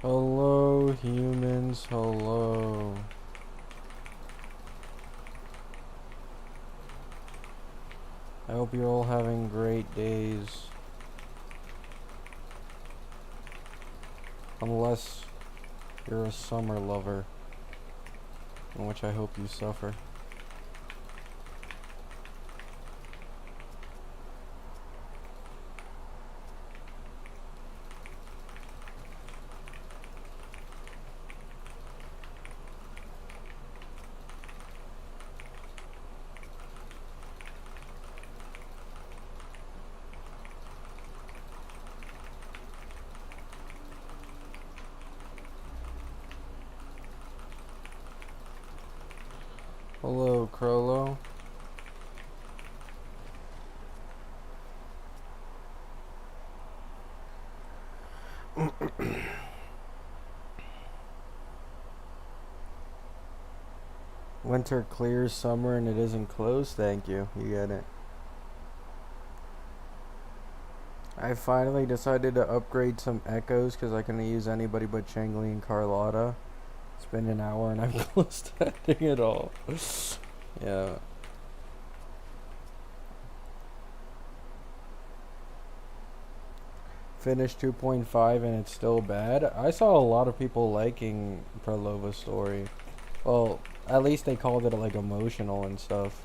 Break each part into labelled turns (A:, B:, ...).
A: Hello, humans, hello. I hope you're all having great days. Unless you're a summer lover, in which I hope you suffer. Hello, Crollo. Winter clears summer and it isn't closed. Thank you. You get it. I finally decided to upgrade some echoes because I couldn't use anybody but Changli and Carlotta. It's been an hour and I'm close to ending it all. Yeah. Finished 2.5 and it's still bad. I saw a lot of people liking Perlova's story. Well, at least they called it like emotional and stuff.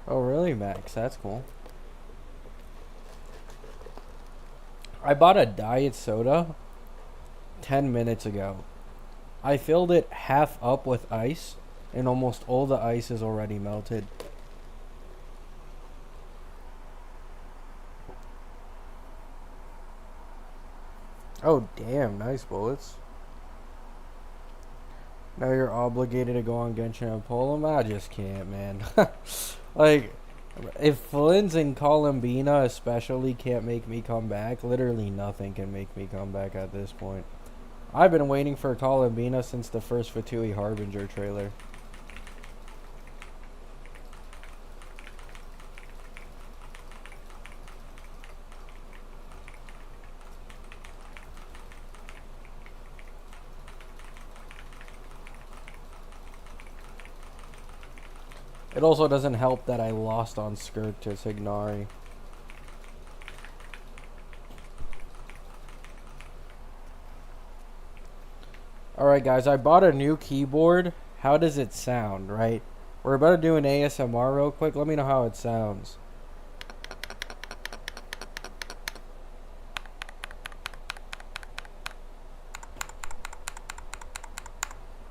A: Oh really, Max? That's cool. I bought a diet soda 10 minutes ago. I filled it half up with ice, and almost all the ice is already melted. Oh, damn. Nice bullets. Now you're obligated to go on Genshin and pull them? I just can't, man. Like, if Flynn's and Columbina especially can't make me come back, literally nothing can make me come back at this point. I've been waiting for Columbina since the first Fatui Harbinger trailer. It also doesn't help that I lost on Skirk to Signari. Alright guys, I bought a new keyboard. How does it sound, right? We're about to do an ASMR real quick. Let me know how it sounds.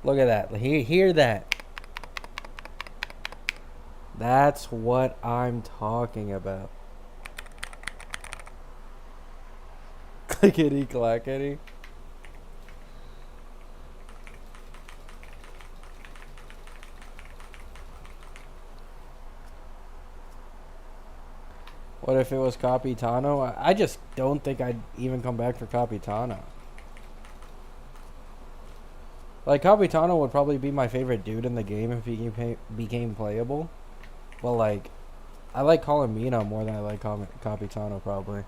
A: Look at that. Hear that. That's what I'm talking about. Clickety clackety. What if it was Capitano? I just don't think I'd even come back for Capitano. Like, Capitano would probably be my favorite dude in the game if he became playable. But, like, I like Columbina more than I like Capitano, probably.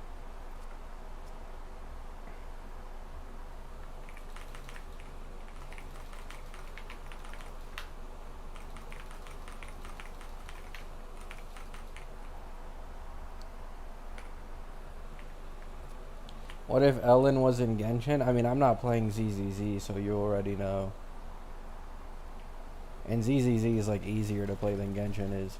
A: What if Ellen was in Genshin? I mean, I'm not playing ZZZ, so you already know. And ZZZ is, like, easier to play than Genshin is.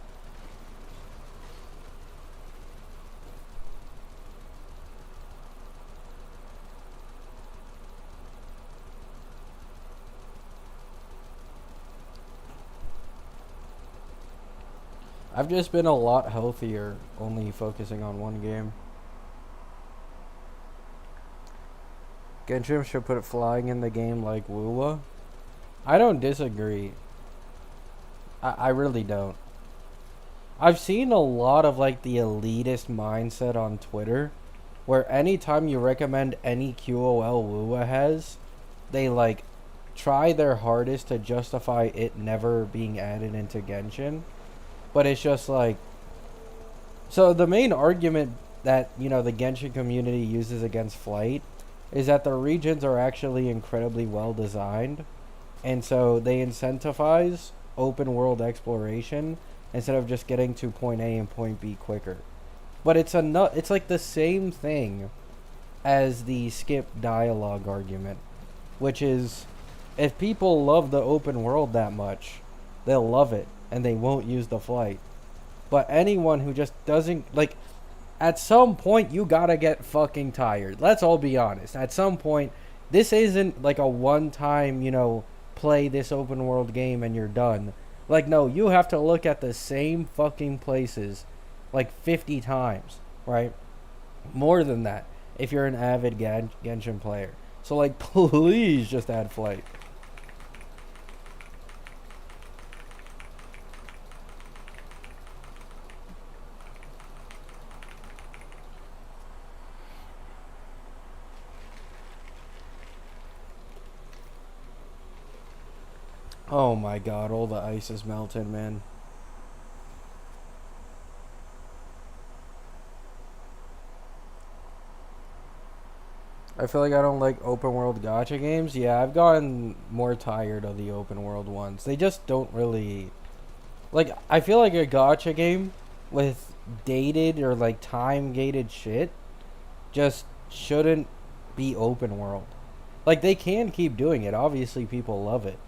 A: I've just been a lot healthier, only focusing on one game. Genshin should put it flying in the game like Wuwa. I don't disagree. I really don't. I've seen a lot of like the elitist mindset on Twitter where anytime you recommend any QOL Wuwa has, they like try their hardest to justify it never being added into Genshin. But it's just like, so the main argument that, you know, the Genshin community uses against Flight is that the regions are actually incredibly well designed, and so they incentivize open world exploration instead of just getting to point A and point B quicker. But it's like the same thing as the skip dialogue argument, which is if people love the open world that much, they'll love it and they won't use the flight. But anyone who just doesn't like, at some point you gotta get fucking tired. Let's all be honest. At some point, this isn't like a one time, you know, play this open world game and you're done. Like, no, you have to look at the same fucking places like 50 times, right? More than that if you're an avid Genshin player. So, like, please just add flight. Oh my god, all the ice is melted, man. I feel like I don't like open world gacha games. Yeah, I've gotten more tired of the open world ones. They just don't really, like, I feel like a gacha game with dated or like time gated shit just shouldn't be open world. Like, they can keep doing it. Obviously people love it.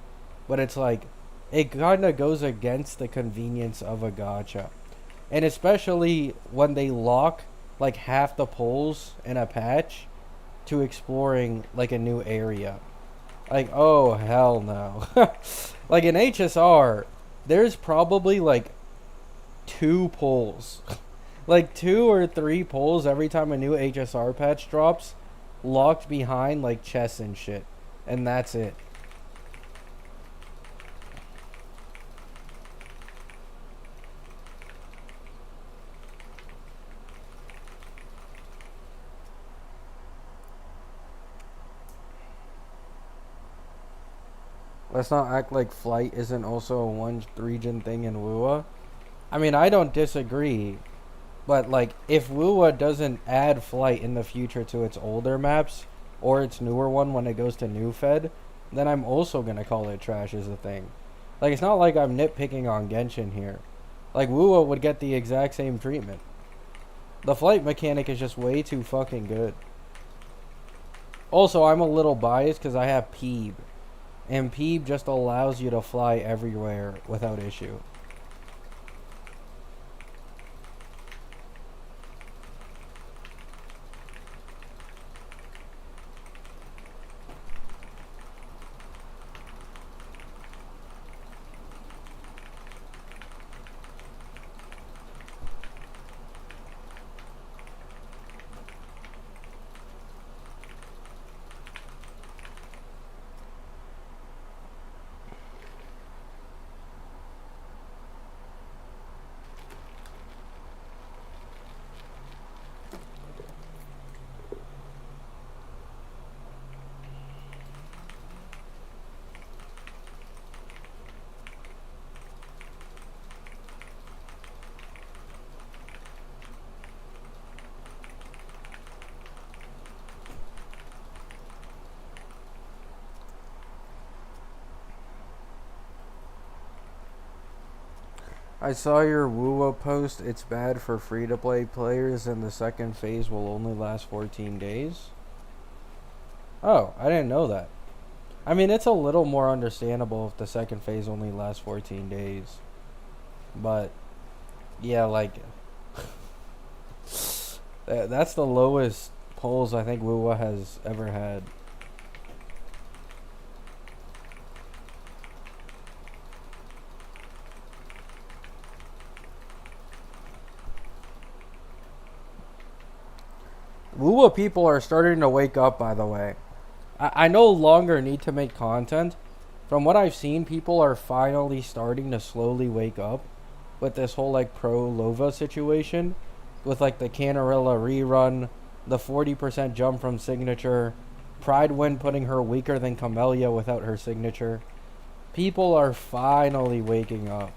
A: But it's like it kind of goes against the convenience of a gacha. And especially when they lock like half the poles in a patch to exploring like a new area. Like, oh hell no. Like in HSR, there's probably like two poles. Like 2 or 3 poles every time a new HSR patch drops, locked behind like chests and shit. And that's it. Let's not act like flight isn't also a one region thing in WUA. I mean, I don't disagree, but like if WUA doesn't add flight in the future to its older maps or its newer one when it goes to new Fed, then I'm also gonna call it trash as a thing. Like, it's not like I'm nitpicking on Genshin here. Like, WUA would get the exact same treatment. The flight mechanic is just way too fucking good. Also, I'm a little biased because I have Peeb. And Peeb just allows you to fly everywhere without issue. I saw your WUA post. It's bad for free-to-play players and the second phase will only last 14 days. Oh, I didn't know that. I mean, it's a little more understandable if the second phase only lasts 14 days. But, yeah, like, that's the lowest polls I think WUA has ever had. Lua people are starting to wake up, by the way. I no longer need to make content. From what I've seen, people are finally starting to slowly wake up with this whole like pro Lova situation, with like the Canarilla rerun, the 40% jump from signature, Pride Wind putting her weaker than Camellia without her signature. People are finally waking up.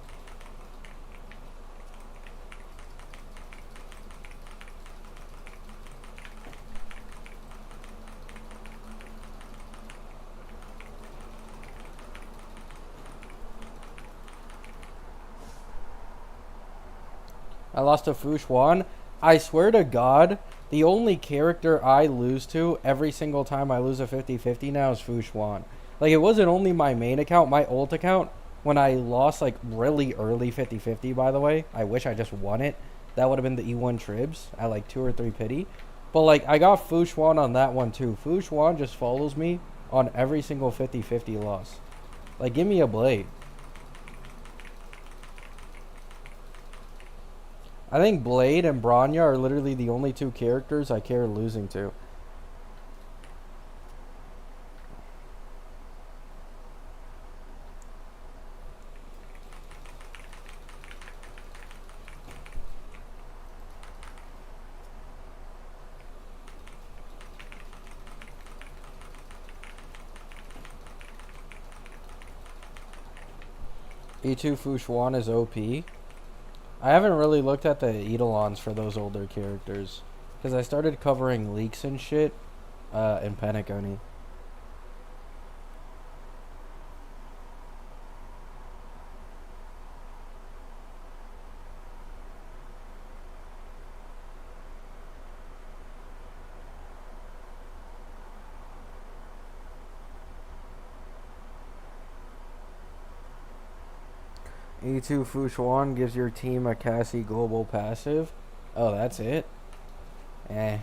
A: I lost to Fushuan. I swear to God, the only character I lose to every single time I lose a 50-50 now is Fushuan. Like, it wasn't only my main account, my ult account, when I lost, like, really early 50-50, by the way. I wish I just won it. That would have been the E1 Tribs at, like, 2 or 3 pity. But, like, I got Fushuan on that one, too. Fushuan just follows me on every single 50-50 loss. Like, give me a blade. I think Blade and Bronya are literally the only two characters I care losing to. E2 Fushuan is OP. I haven't really looked at the Eidolons for those older characters, because I started covering leaks and shit in Penacony. E2 Fushuan gives your team a Cassie global passive. Oh, that's it? Eh.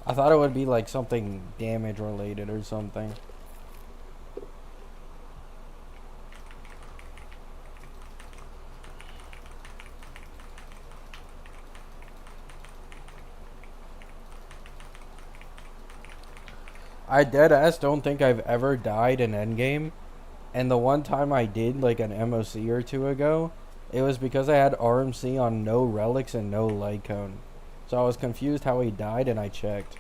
A: I thought it would be like something damage related or something. I deadass don't think I've ever died in endgame. And the one time I did, like an MOC or two ago, it was because I had RMC on no relics and no light cone. So I was confused how he died and I checked.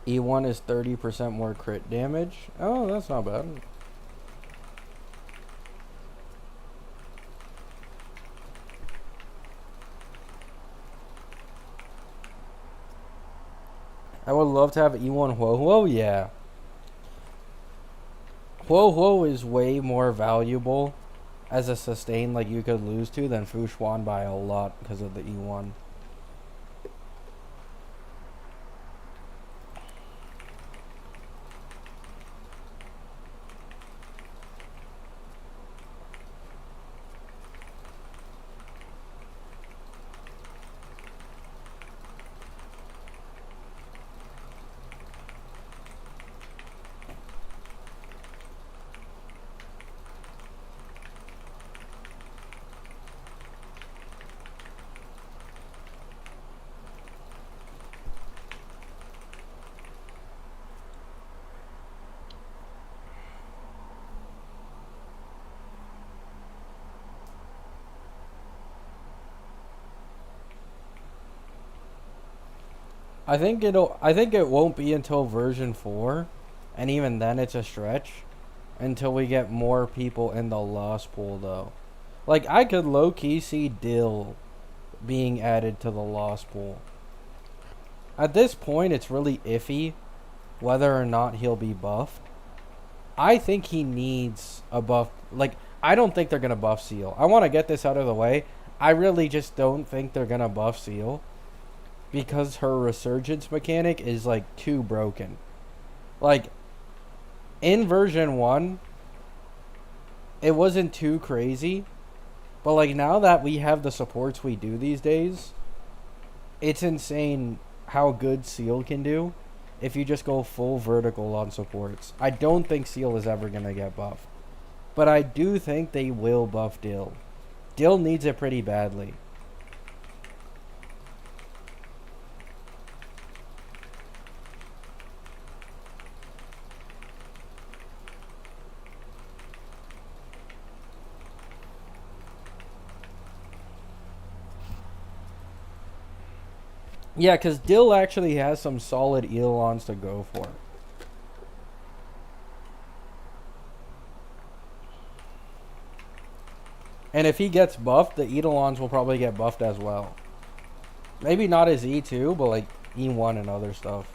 A: E1 is 30% more crit damage. Oh, that's not bad. I would love to have E1 Huo Huo, yeah. Huo Huo is way more valuable as a sustain like you could lose to than Fushuan by a lot because of the E1. I think it won't be until version 4, and even then it's a stretch until we get more people in the lost pool though. Like I could low key see Dill being added to the lost pool. At this point it's really iffy whether or not he'll be buffed. I think he needs a buff. Like I don't think they're going to buff Seal. I want to get this out of the way. I really just don't think they're going to buff Seal. because her resurgence mechanic is like too broken. Like in version 1, it wasn't too crazy, but like now that we have the supports we do these days, it's insane how good Seal can do if you just go full vertical on supports. I don't think Seal is ever going to get buffed, but I do think they will buff Dill. Dill needs it pretty badly. Yeah, because Dill actually has some solid Eidolons to go for. And if he gets buffed, the Eidolons will probably get buffed as well. Maybe not as E2, but like E1 and other stuff.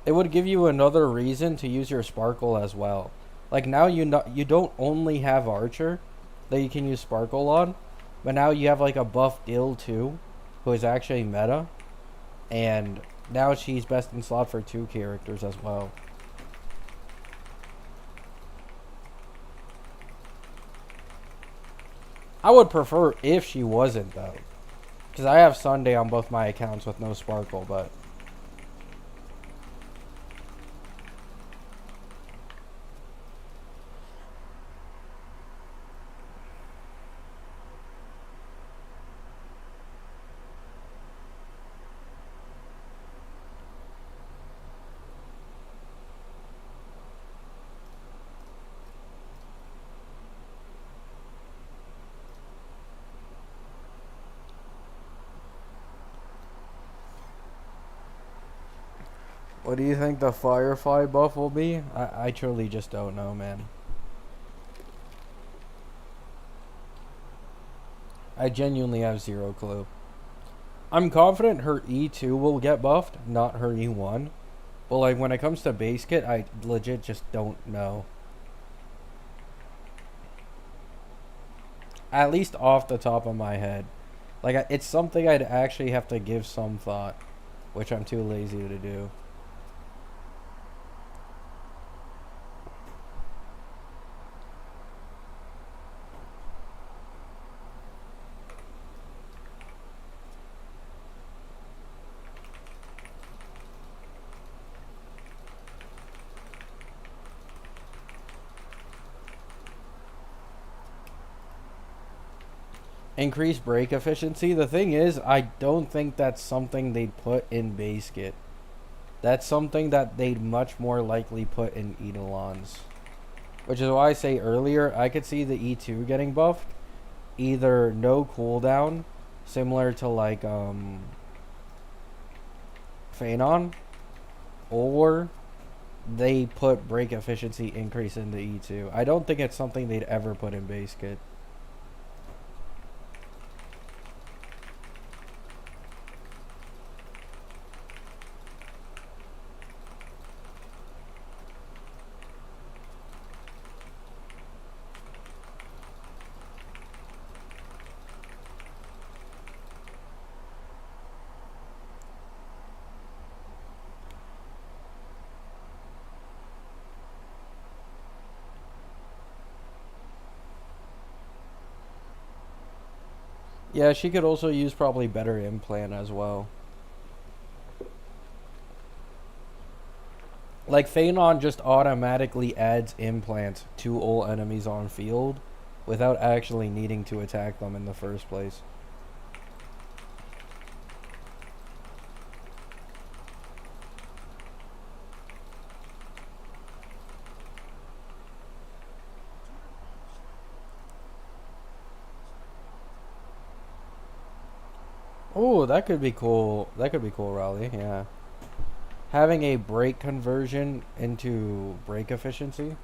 A: It would give you another reason to use your Sparkle as well. Like now you don't only have Archer that you can use Sparkle on, but now you have like a buff Dill too, who is actually meta, and now she's best in slot for 2 characters as well. I would prefer if she wasn't though, because I have Sunday on both my accounts with no Sparkle, but what do you think the Firefly buff will be? I truly just don't know, man. I genuinely have zero clue. I'm confident her E2 will get buffed, not her E1. But like when it comes to base kit, I legit just don't know. At least off the top of my head. Like it's something I'd actually have to give some thought, which I'm too lazy to do. Increase break efficiency. The thing is, I don't think that's something they'd put in base kit. That's something that they'd much more likely put in Eidolons. Which is why I say earlier, I could see the E2 getting buffed. Either no cooldown, similar to like Phanon, or they put break efficiency increase into E2. I don't think it's something they'd ever put in base kit. Yeah, she could also use probably better implant as well. Like Phanon just automatically adds implants to all enemies on field without actually needing to attack them in the first place. Oh, that could be cool. That could be cool, Raleigh. Yeah. Having a break conversion into break efficiency.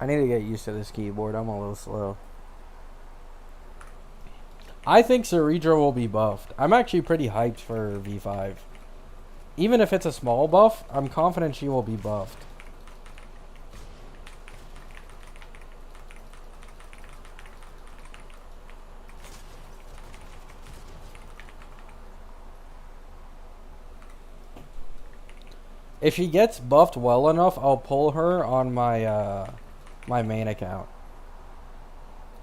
A: I need to get used to this keyboard. I'm a little slow. I think Ceredra will be buffed. I'm actually pretty hyped for V5. Even if it's a small buff, I'm confident she will be buffed. If she gets buffed well enough, I'll pull her on my my main account.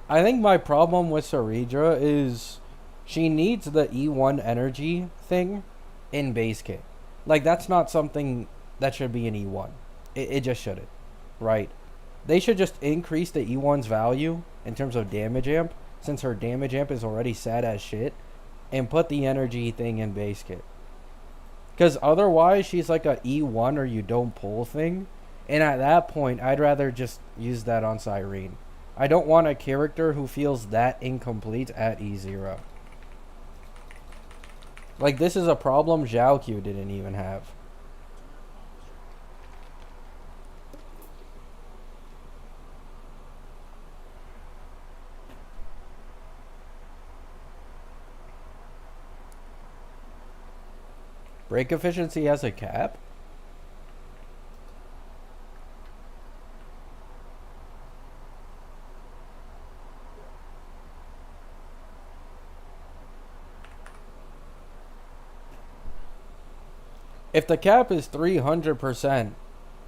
A: I think my problem with Ceredra is she needs the E1 energy thing in base kit. Like, that's not something that should be in E1. It just shouldn't, right? They should just increase the E1's value in terms of damage amp, since her damage amp is already sad as shit, and put the energy thing in base kit. Because otherwise, she's like a E1 or you don't pull thing. And at that point, I'd rather just use that on Cyrene. I don't want a character who feels that incomplete at E0. Like, this is a problem Zhao Q didn't even have. Break efficiency has a cap? If the cap is 300%,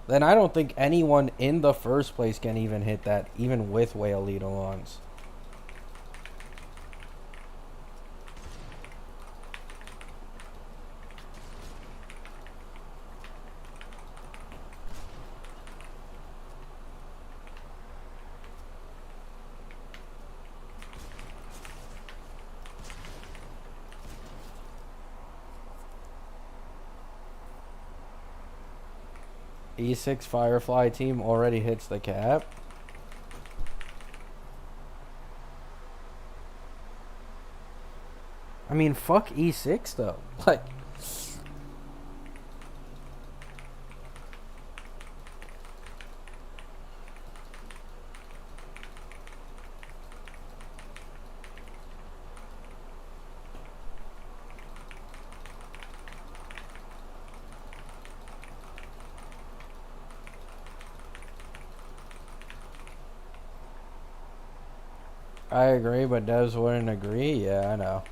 A: then I don't think anyone in the first place can even hit that, even with Whale Eidolons. E6 Firefly team already hits the cap. I mean, fuck E6 though. Like, I agree, but devs wouldn't agree. Yeah, I know.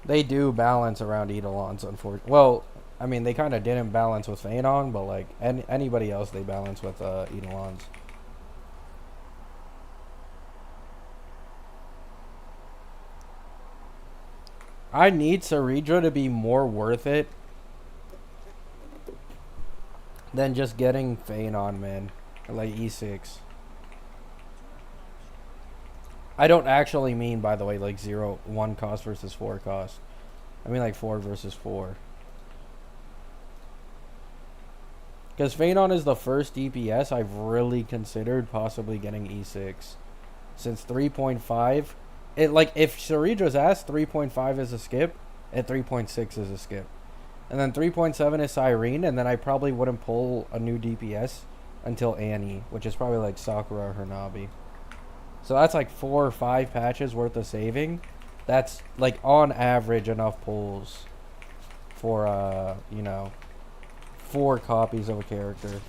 A: They do balance around Eidolons, unfortunately. Well, I mean, they kind of didn't balance with Phanon, but like anybody else, they balance with Eidolons. I need Ceredra to be more worth it than just getting Phanon, man. Like E6. I don't actually mean, by the way, like 1 cost versus 4 cost. I mean like 4 versus 4. Because Phanon is the first DPS I've really considered possibly getting E6. Since 3.5, it like if Ceredra's asked, 3.5 is a skip, and 3.6 is a skip. And then 3.7 is Cyrene, and then I probably wouldn't pull a new DPS until Annie, which is probably like Sakura or Nabi. So that's like 4 or 5 patches worth of saving. That's like on average enough pulls for you know, 4 copies of a character.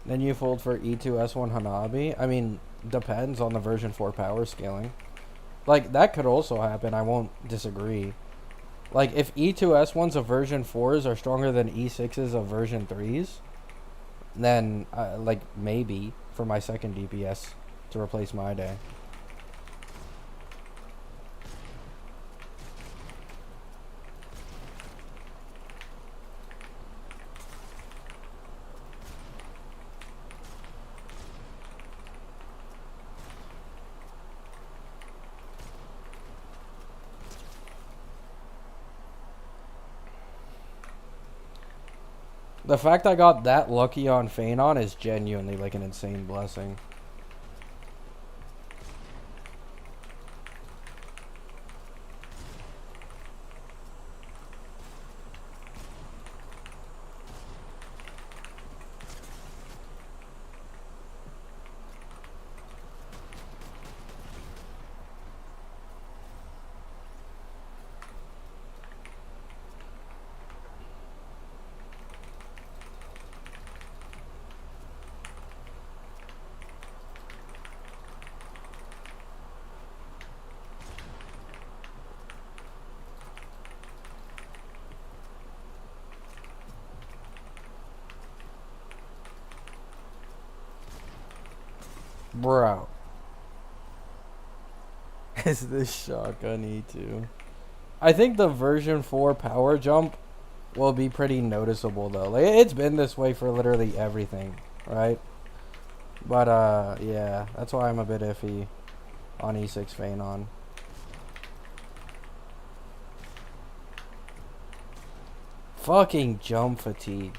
A: Then you fold for E2S1 Hanabi. I mean, depends on the version 4 power scaling. Like, that could also happen. I won't disagree. Like, if E2S1s of version 4s are stronger than E6s of version 3s, then, like, maybe for my second DPS to replace my day. The fact I got that lucky on Phanon is genuinely like an insane blessing. Bro. Is this shotgun E2? I think the version 4 power jump will be pretty noticeable though. Like, it's been this way for literally everything, right? But yeah, that's why I'm a bit iffy on E6 Phanon. Fucking jump fatigue.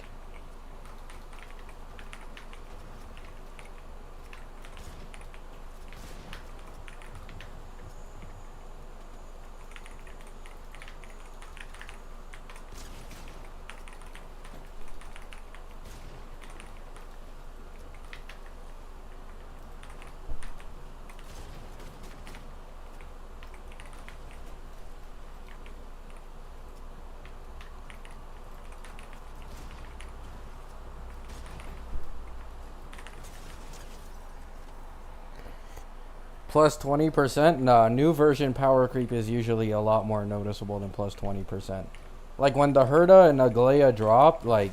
A: Plus 20%? Nah, new version power creep is usually a lot more noticeable than plus 20%. Like when the Herda and Aglaya dropped, like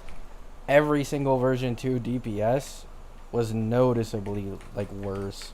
A: every single version 2 DPS was noticeably like worse.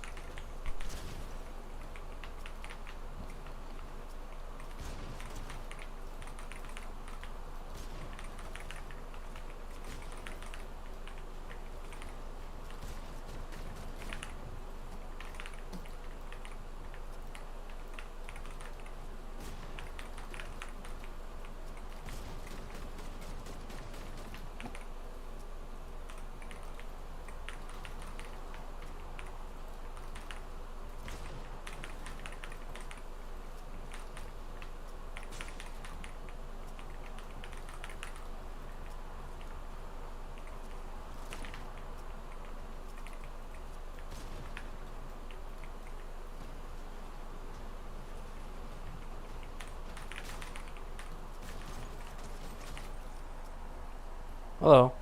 A: Hello.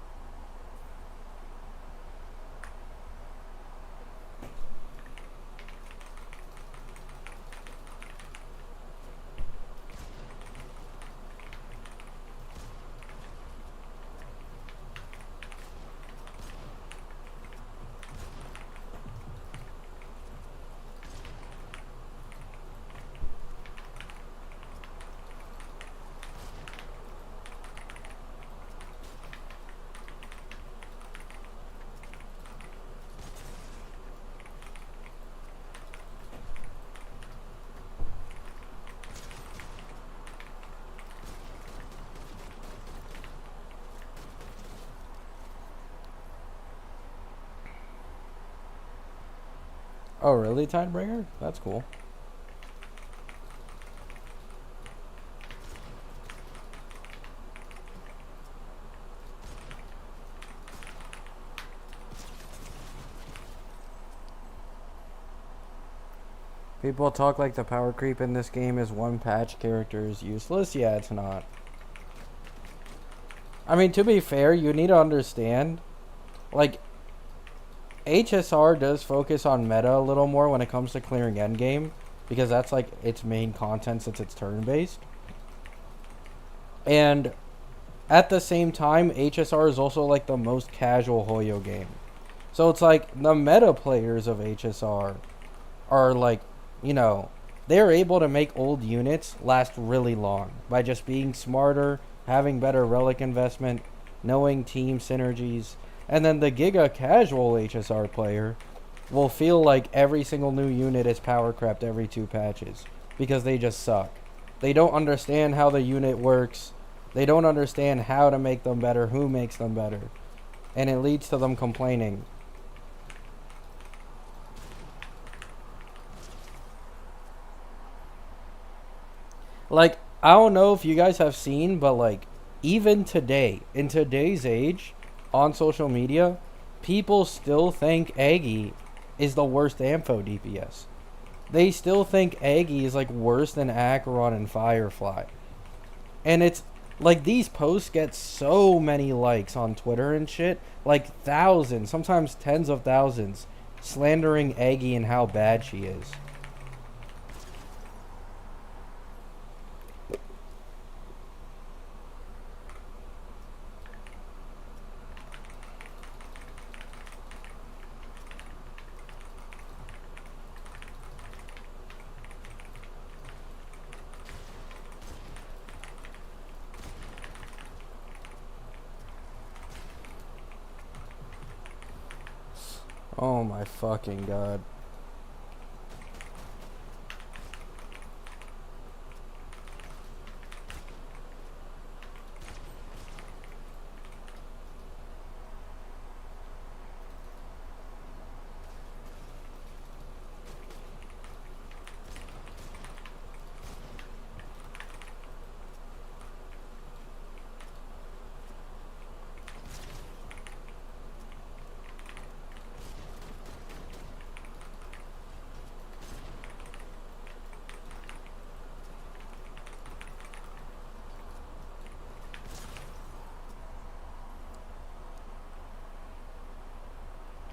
A: Oh, really, Tidebringer? That's cool. People talk like the power creep in this game is one patch character is useless. Yeah, it's not. I mean, to be fair, you need to understand, like, HSR does focus on meta a little more when it comes to clearing endgame, because that's like its main content since it's turn-based. And at the same time, HSR is also like the most casual Hoyo game. So it's like the meta players of HSR are like, you know, they're able to make old units last really long by just being smarter, having better relic investment, knowing team synergies. And then the Giga casual HSR player will feel like every single new unit is power crept every 2 patches because they just suck. They don't understand how the unit works. They don't understand how to make them better, who makes them better. And it leads to them complaining. Like, I don't know if you guys have seen, but like, even today, in today's age, on social media, people still think Aggie is the worst Ampho DPS. They still think Aggie is like worse than Acheron and Firefly. And it's like these posts get so many likes on Twitter and shit, like thousands, sometimes tens of thousands, slandering Aggie and how bad she is. Oh my fucking god.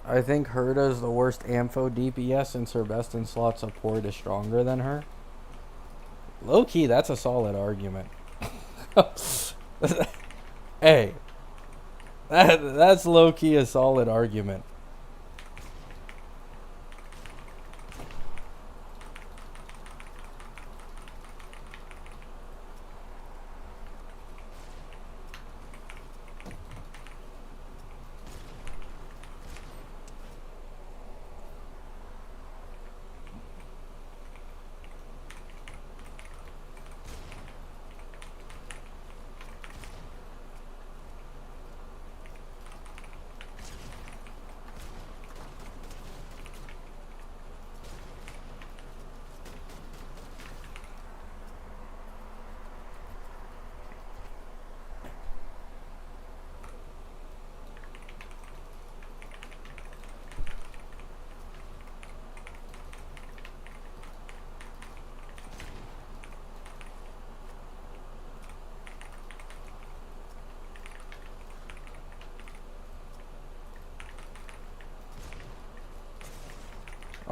A: I think Herda's the worst Ampho DPS since her best in slot support is stronger than her. Low key, that's a solid argument. Hey, that's low key a solid argument.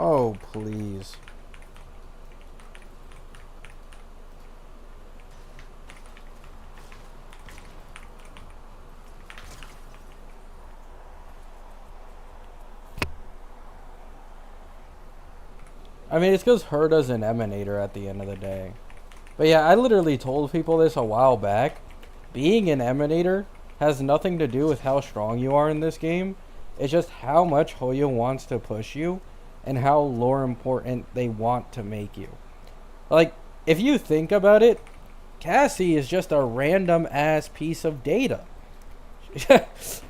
A: Oh, please. I mean, it's because Herda's an Emanator at the end of the day. But yeah, I literally told people this a while back. Being an Emanator has nothing to do with how strong you are in this game. It's just how much Hoyo wants to push you and how lore important they want to make you. Like, if you think about it, Cassie is just a random ass piece of data.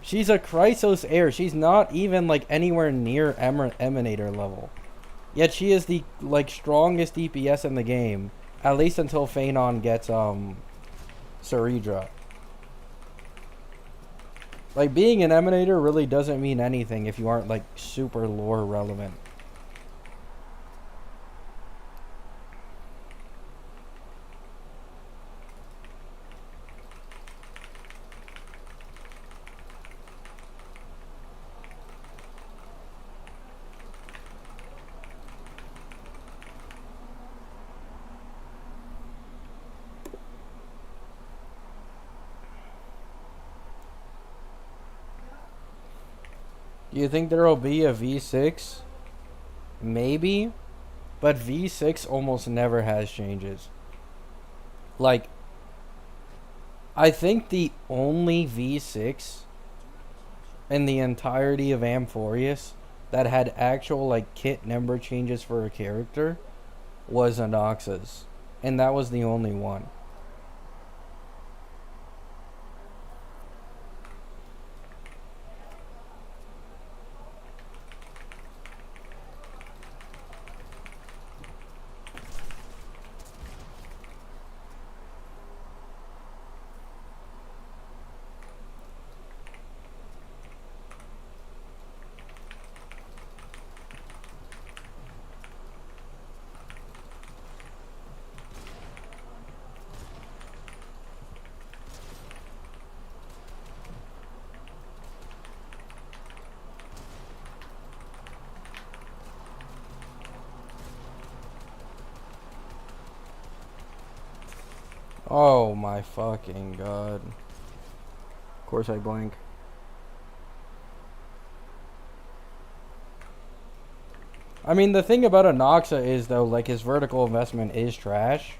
A: She's a Chrysos heir. She's not even like anywhere near Emanator level. Yet she is the like strongest DPS in the game, at least until Phanon gets Saridra. Like, being an Emanator really doesn't mean anything if you aren't like super lore relevant. Do you think there will be a V6? Maybe, but V6 almost never has changes. Like, I think the only V6 in the entirety of Amphorius that had actual like kit number changes for a character was Anoxa's, and that was the only one. Oh my fucking god. Of course I blank. I mean, the thing about Anoxa is, though, like, his vertical investment is trash.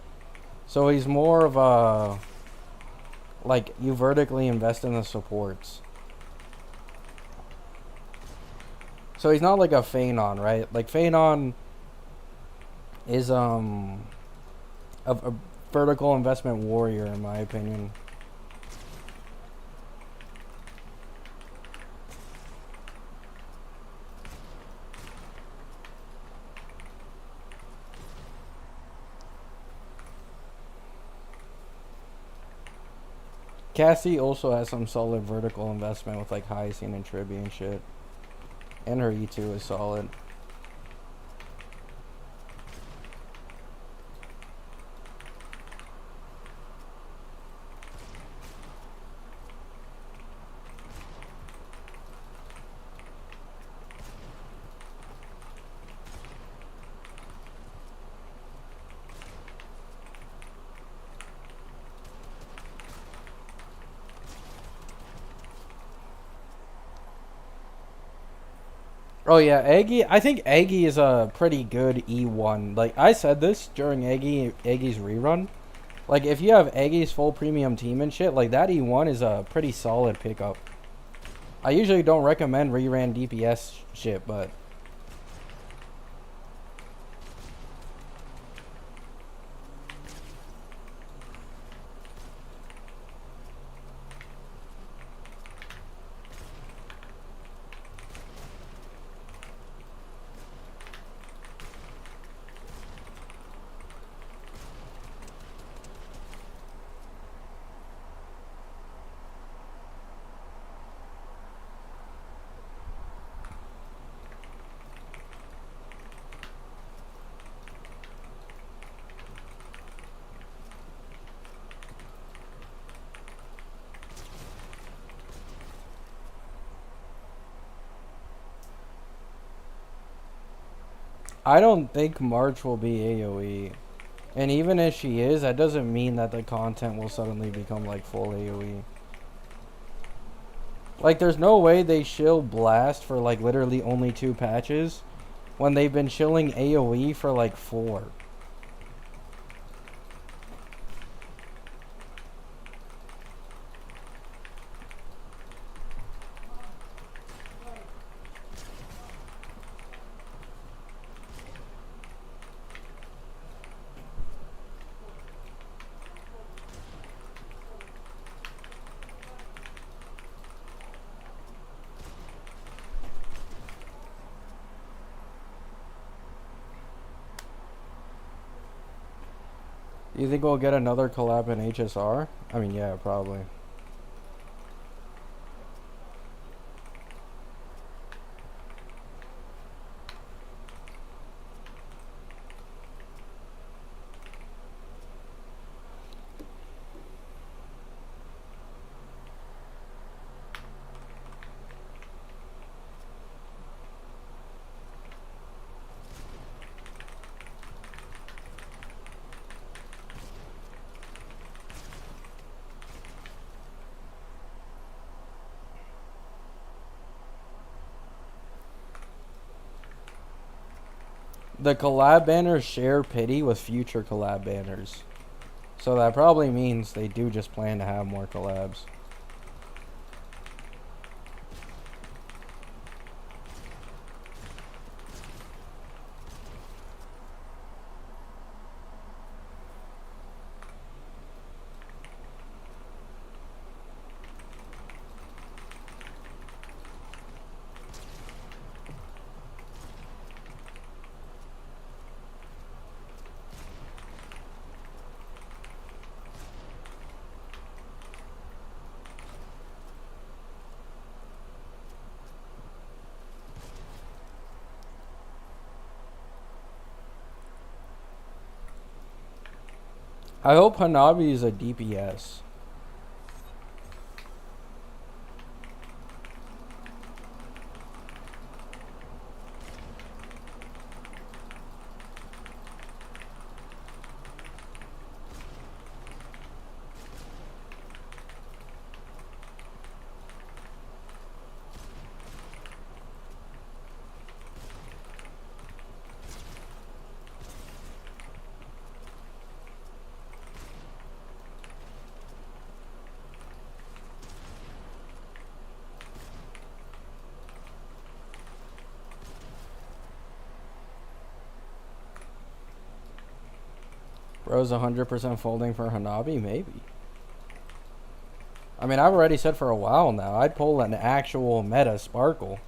A: So he's more of a... Like, you vertically invest in the supports. So he's not like a Phanon, right? Like, Phanon is, a vertical investment warrior, in my opinion. Cassie also has some solid vertical investment with, like, Hyacinth and Tribby and shit. And her E2 is solid. Oh yeah, Aggie. I think Aggie is a pretty good E1. Like I said this during Aggie's rerun. Like if you have Aggie's full premium team and shit, like that E1 is a pretty solid pickup. I usually don't recommend reran DPS shit, but I don't think March will be AoE. And even if she is, that doesn't mean that the content will suddenly become like full AoE. Like there's no way they shill Blast for like literally only 2 patches when they've been shilling AoE for like 4. You think we'll get another collab in HSR? I mean, yeah, probably. The collab banners share pity with future collab banners. So that probably means they do just plan to have more collabs. I hope Hanabi is a DPS. Bro's 100% folding for Hanabi? Maybe. I mean, I've already said for a while now, I'd pull an actual meta Sparkle.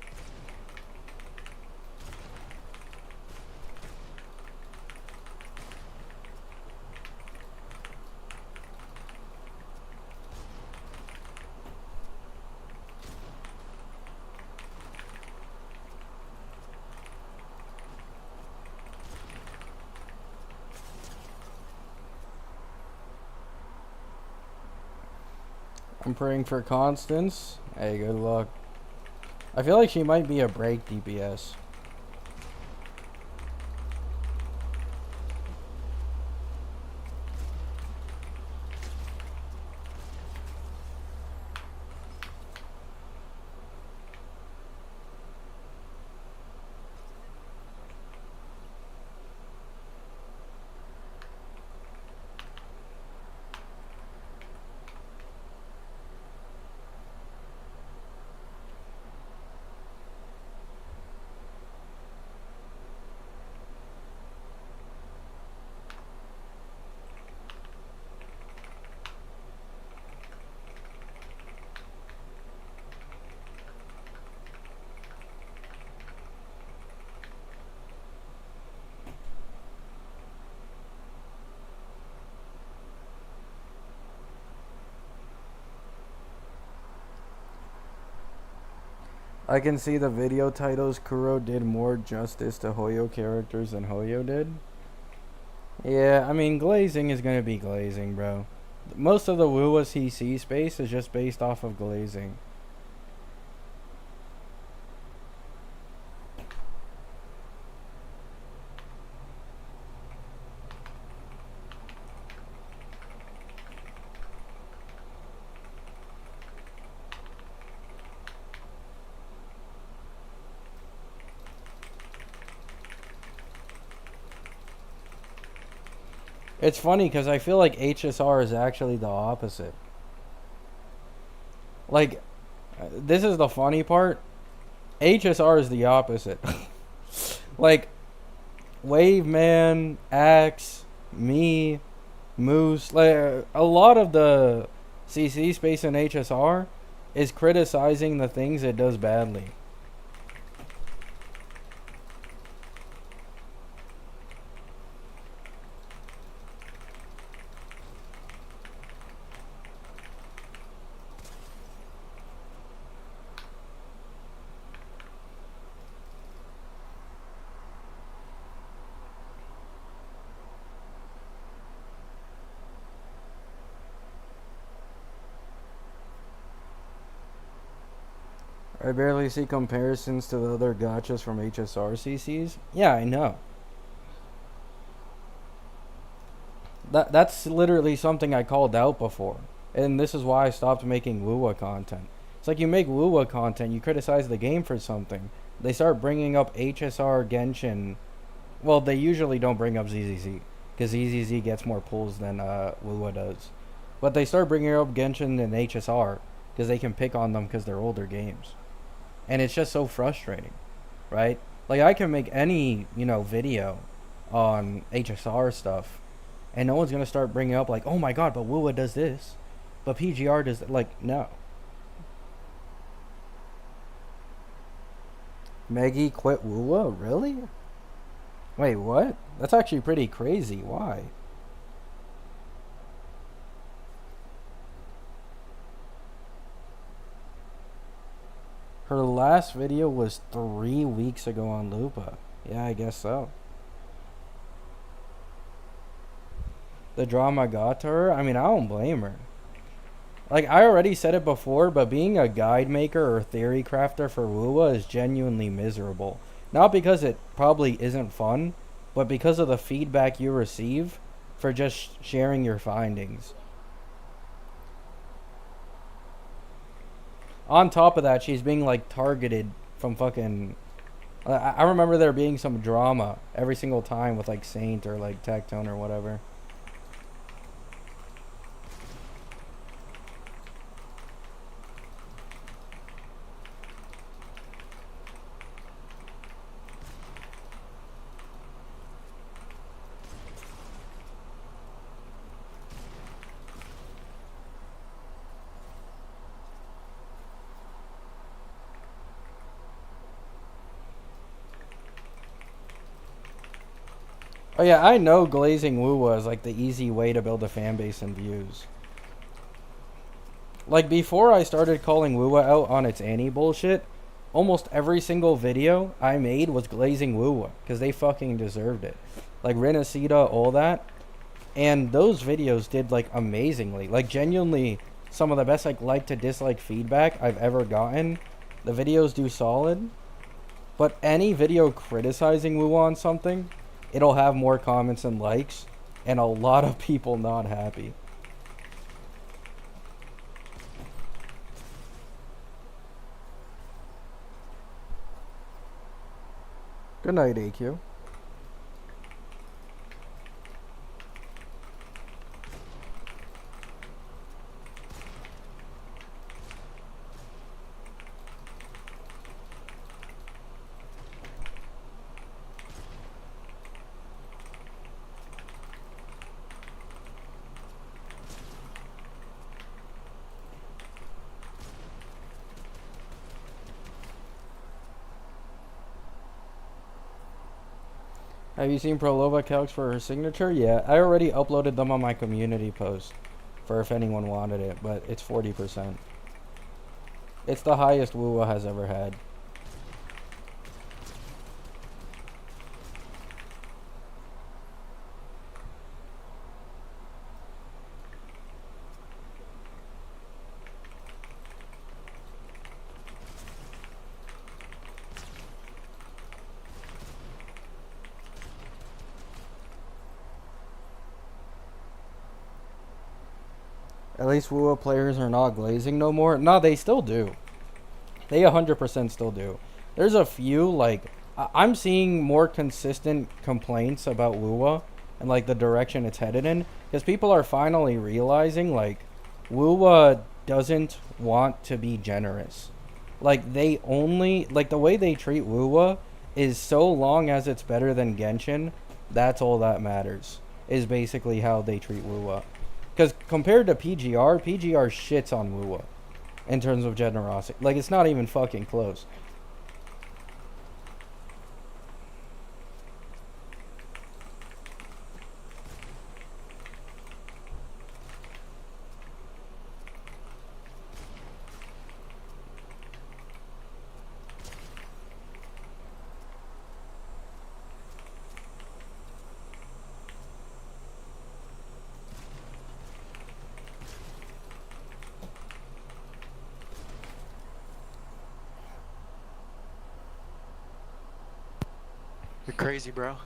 A: I'm praying for Constance. Hey, good luck. I feel like she might be a break DPS. I can see the video titles. Kuro did more justice to Hoyo characters than Hoyo did. Yeah, I mean, glazing is gonna be glazing, bro. Most of the Wuwa CC space is just based off of glazing. It's funny because I feel like HSR is actually the opposite. Like, this is the funny part. HSR is the opposite. Like, Waveman, Axe, me, Moose, like a lot of the CC space in HSR is criticizing the things it does badly. I barely see comparisons to the other gachas from HSR CCs. Yeah, I know. That's literally something I called out before. And this is why I stopped making Wuwa content. It's like you make Wuwa content, you criticize the game for something. They start bringing up HSR, Genshin. Well, they usually don't bring up ZZZ. Because ZZZ gets more pulls than Wuwa does. But they start bringing up Genshin and HSR. Because they can pick on them because they're older games. And it's just so frustrating, right? Like, I can make any, video on HSR stuff, and no one's going to start bringing up, like, oh my god, but Wuwa does this, but PGR does that. Like, no. Maggie quit Wuwa? Really? Wait, what? That's actually pretty crazy. Why? Her last video was 3 weeks ago on Lupa. Yeah, I guess so. The drama got to her? I mean, I don't blame her. Like, I already said it before, but being a guide maker or theory crafter for Wuwa is genuinely miserable. Not because it probably isn't fun, but because of the feedback you receive for just sharing your findings. On top of that, she's being, like, targeted from fucking... I remember there being some drama every single time with, like, Saint or, like, Tectone or whatever. Oh yeah, I know glazing Wuwa is like the easy way to build a fan base and views. Like before I started calling Wuwa out on its Annie bullshit, almost every single video I made was glazing Wuwa because they fucking deserved it. Like Renacida, all that. And those videos did like amazingly. Like genuinely some of the best like to dislike feedback I've ever gotten. The videos do solid. But any video criticizing Wuwa on something, it'll have more comments and likes and a lot of people not happy. Good night, AQ. Have you seen Prolova calcs for her signature? Yeah, I already uploaded them on my community post for if anyone wanted it, but it's 40%. It's the highest Wuwa has ever had. At least Wuwa players are not glazing no more. No, they still do. They 100% still do. There's a few, like, I'm seeing more consistent complaints about Wuwa and, like, the direction it's headed in. Because people are finally realizing, like, Wuwa doesn't want to be generous. Like, they only, like, the way they treat Wuwa is so long as it's better than Genshin, that's all that matters. Is basically how they treat Wuwa. Because compared to PGR shits on Wuwa in terms of generosity. Like, it's not even fucking close.
B: You're crazy, bro.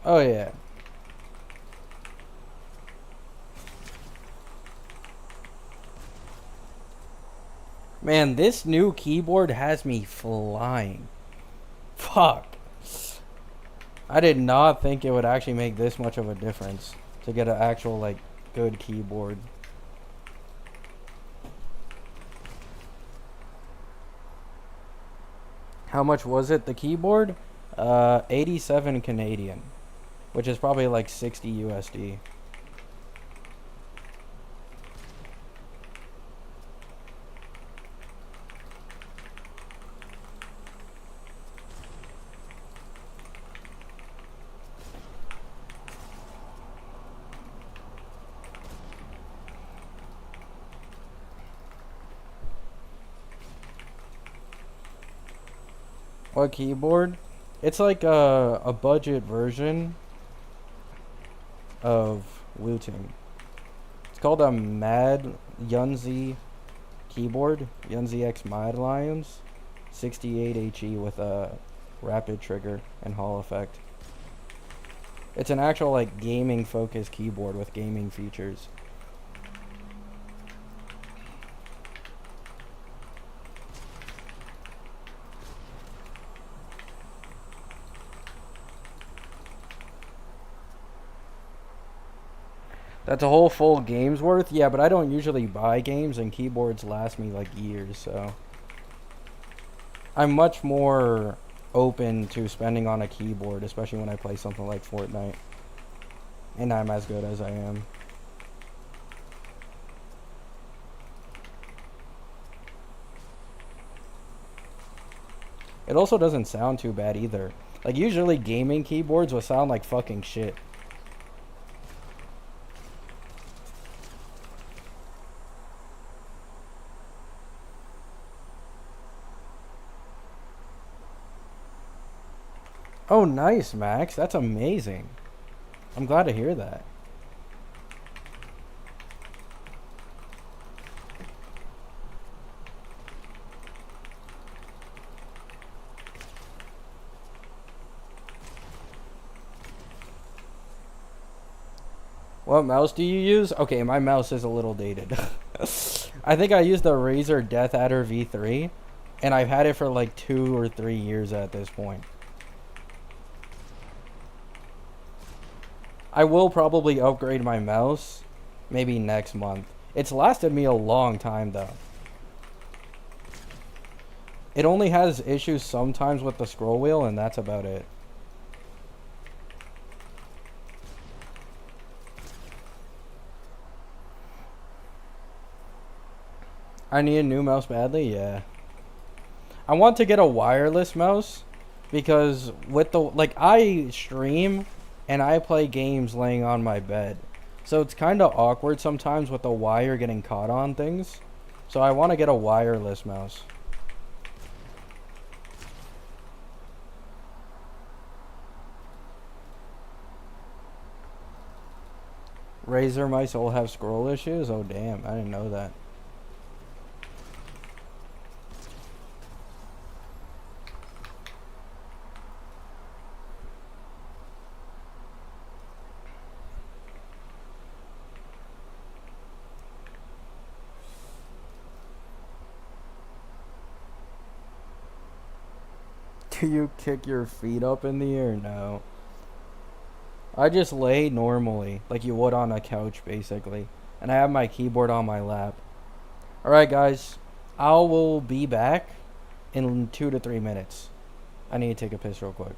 A: Oh, yeah. Man, this new keyboard has me flying. Fuck. I did not think it would actually make this much of a difference to get an actual, like, good keyboard. How much was it, the keyboard? 87 Canadian, which is probably like 60 USD. What keyboard? It's like a budget version of Wooting. It's called a Mad Yunzi keyboard. Yunzi X Mad Lions. 68 HE with rapid trigger and Hall effect. It's an actual like gaming focused keyboard with gaming features. That's a whole full game's worth? Yeah, but I don't usually buy games and keyboards last me like years, so I'm much more open to spending on a keyboard, especially when I play something like Fortnite. And I'm as good as I am. It also doesn't sound too bad either. Like usually gaming keyboards will sound like fucking shit. Oh, nice, Max. That's amazing. I'm glad to hear that. What mouse do you use? Okay, my mouse is a little dated. I think I used the Razer Death Adder V3, and I've had it for like 2 or 3 years at this point. I will probably upgrade my mouse maybe next month. It's lasted me a long time though. It only has issues sometimes with the scroll wheel, and that's about it. I need a new mouse badly, yeah. I want to get a wireless mouse because with the like I stream and I play games laying on my bed. So it's kind of awkward sometimes with the wire getting caught on things. So I want to get a wireless mouse. Razer mice all have scroll issues? Oh damn, I didn't know that. Do you kick your feet up in the air? No. I just lay normally, like you would on a couch basically. And I have my keyboard on my lap. Alright guys, I will be back in 2 to 3 minutes. I need to take a piss real quick.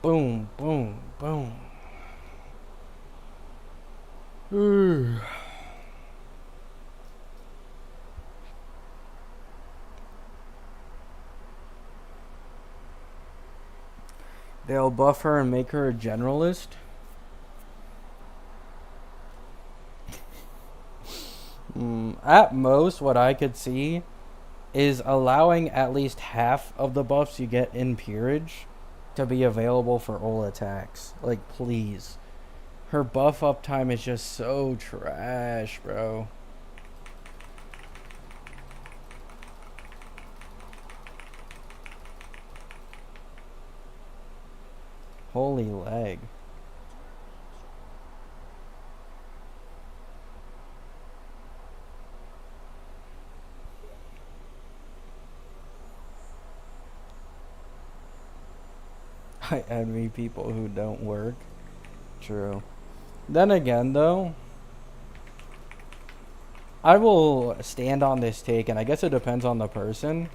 A: Boom, boom, boom. They'll buff her and make her a generalist. At most, what I could see is allowing at least half of the buffs you get in Peerage to be available for all attacks. Like, please. Her buff uptime is just so trash, bro. Holy leg. I envy people who don't work. True. Then again, though, I will stand on this take, and I guess it depends on the person.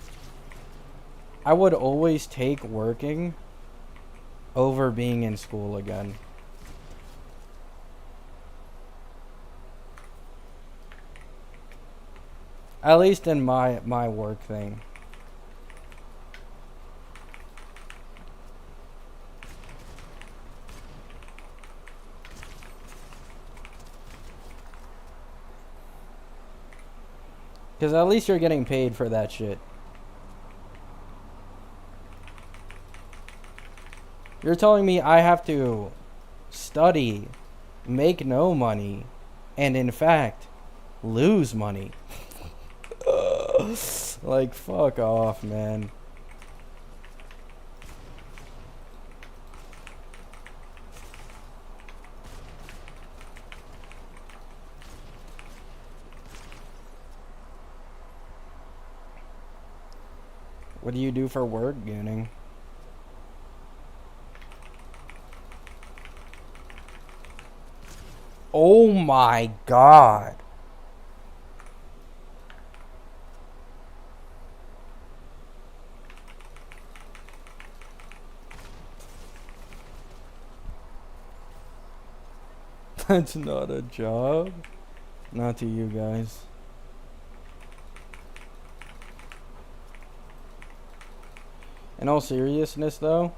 A: I would always take working over being in school again. At least in my work thing. Because at least you're getting paid for that shit. You're telling me I have to study, make no money, and in fact, lose money. Like, fuck off, man. What do you do for work, Gooning? Oh my god. That's not a job. Not to you guys. In all seriousness, though,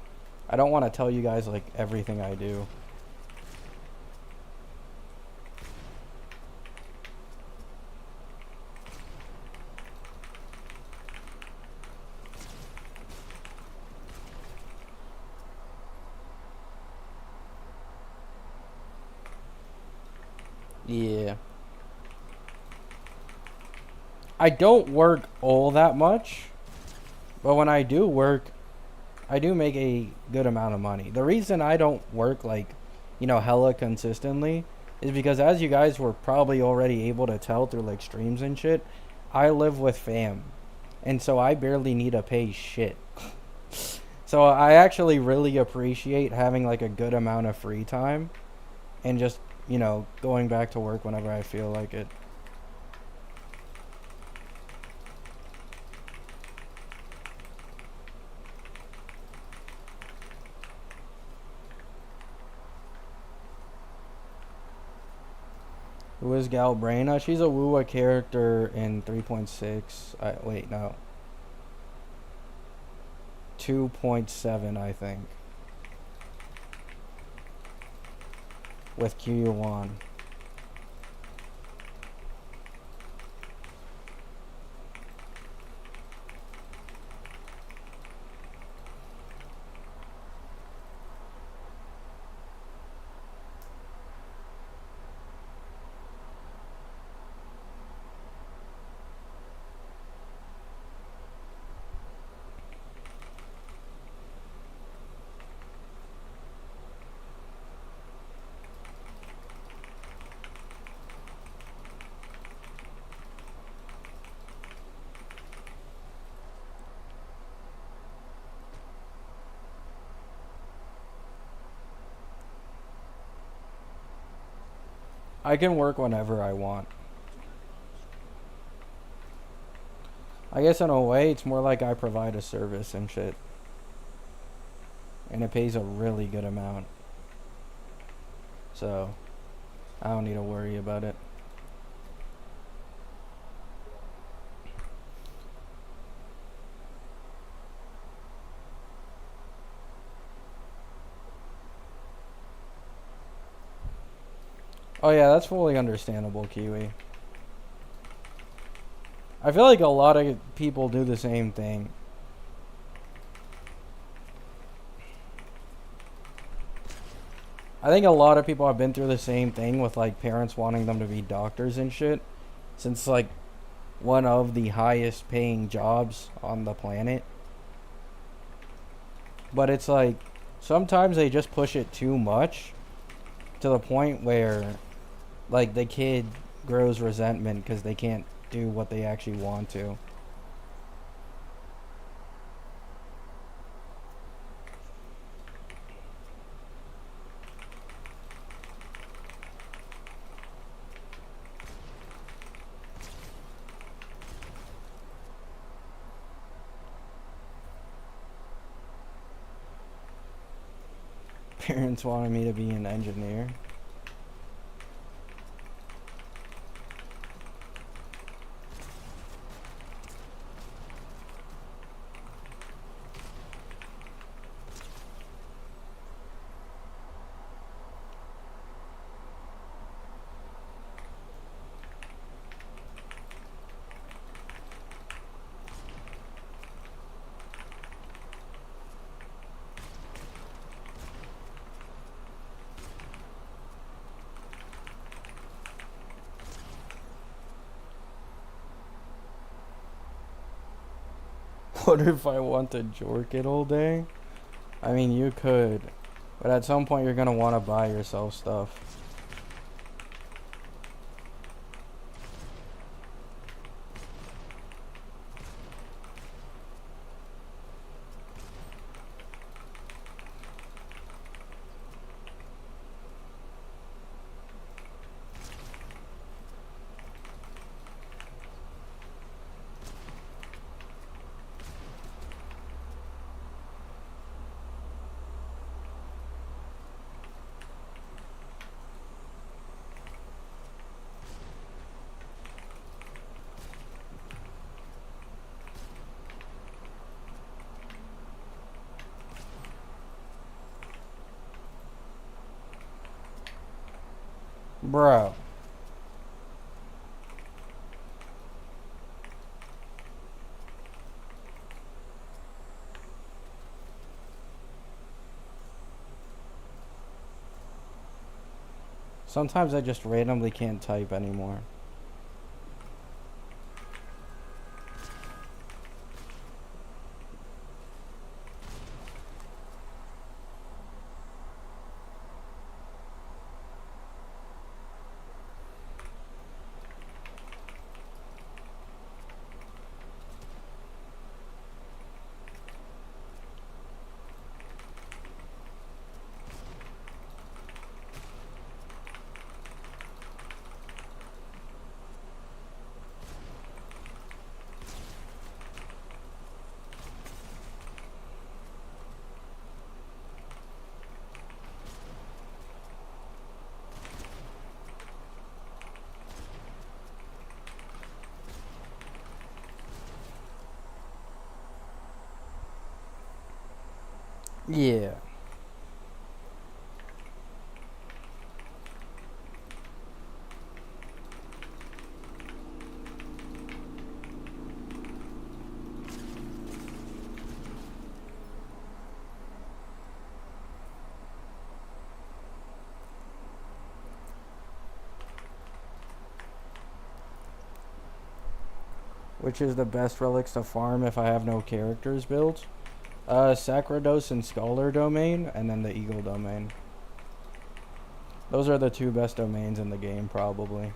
A: I don't want to tell you guys, like, everything I do. Yeah. I don't work all that much, but when I do work, I do make a good amount of money. The reason I don't work, like, hella consistently is because, as you guys were probably already able to tell through, like, streams and shit, I live with fam. And so I barely need to pay shit. So I actually really appreciate having, like, a good amount of free time and just, going back to work whenever I feel like it. Who is Galbraina? She's a Wua character in 3.6. Wait, no. 2.7, I think. With Q1. I can work whenever I want. I guess in a way, it's more like I provide a service and shit. and it pays a really good amount. So I don't need to worry about it. Oh yeah, that's fully understandable, Kiwi. I feel like a lot of people do the same thing. I think a lot of people have been through the same thing with like parents wanting them to be doctors and shit. Since like one of the highest paying jobs on the planet. But it's like sometimes they just push it too much to the point where like the kid grows resentment because they can't do what they actually want to. Parents wanted me to be an engineer. What if I want to jork it all day? I mean, you could, but at some point you're gonna want to buy yourself stuff. Bro. Sometimes I just randomly can't type anymore. Yeah. Which is the best relics to farm if I have no characters built? Sacrados and Scholar domain, and then the Eagle domain. Those are the two best domains in the game, probably.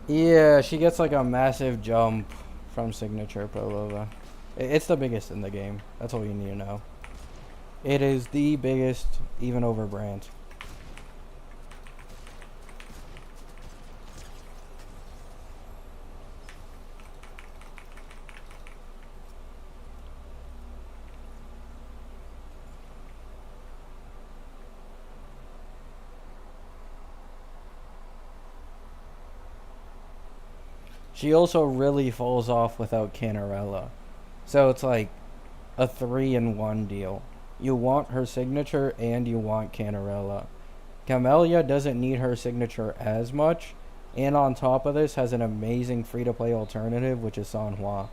A: Yeah, she gets like a massive jump from signature Prolova. It's the biggest in the game. That's all you need to know. It is the biggest, even over Brand. She also really falls off without Canarella. So it's like a 3-in-1 deal. You want her signature and you want Canarella. Camellia doesn't need her signature as much, and on top of this has an amazing free-to-play alternative, which is Sanhua.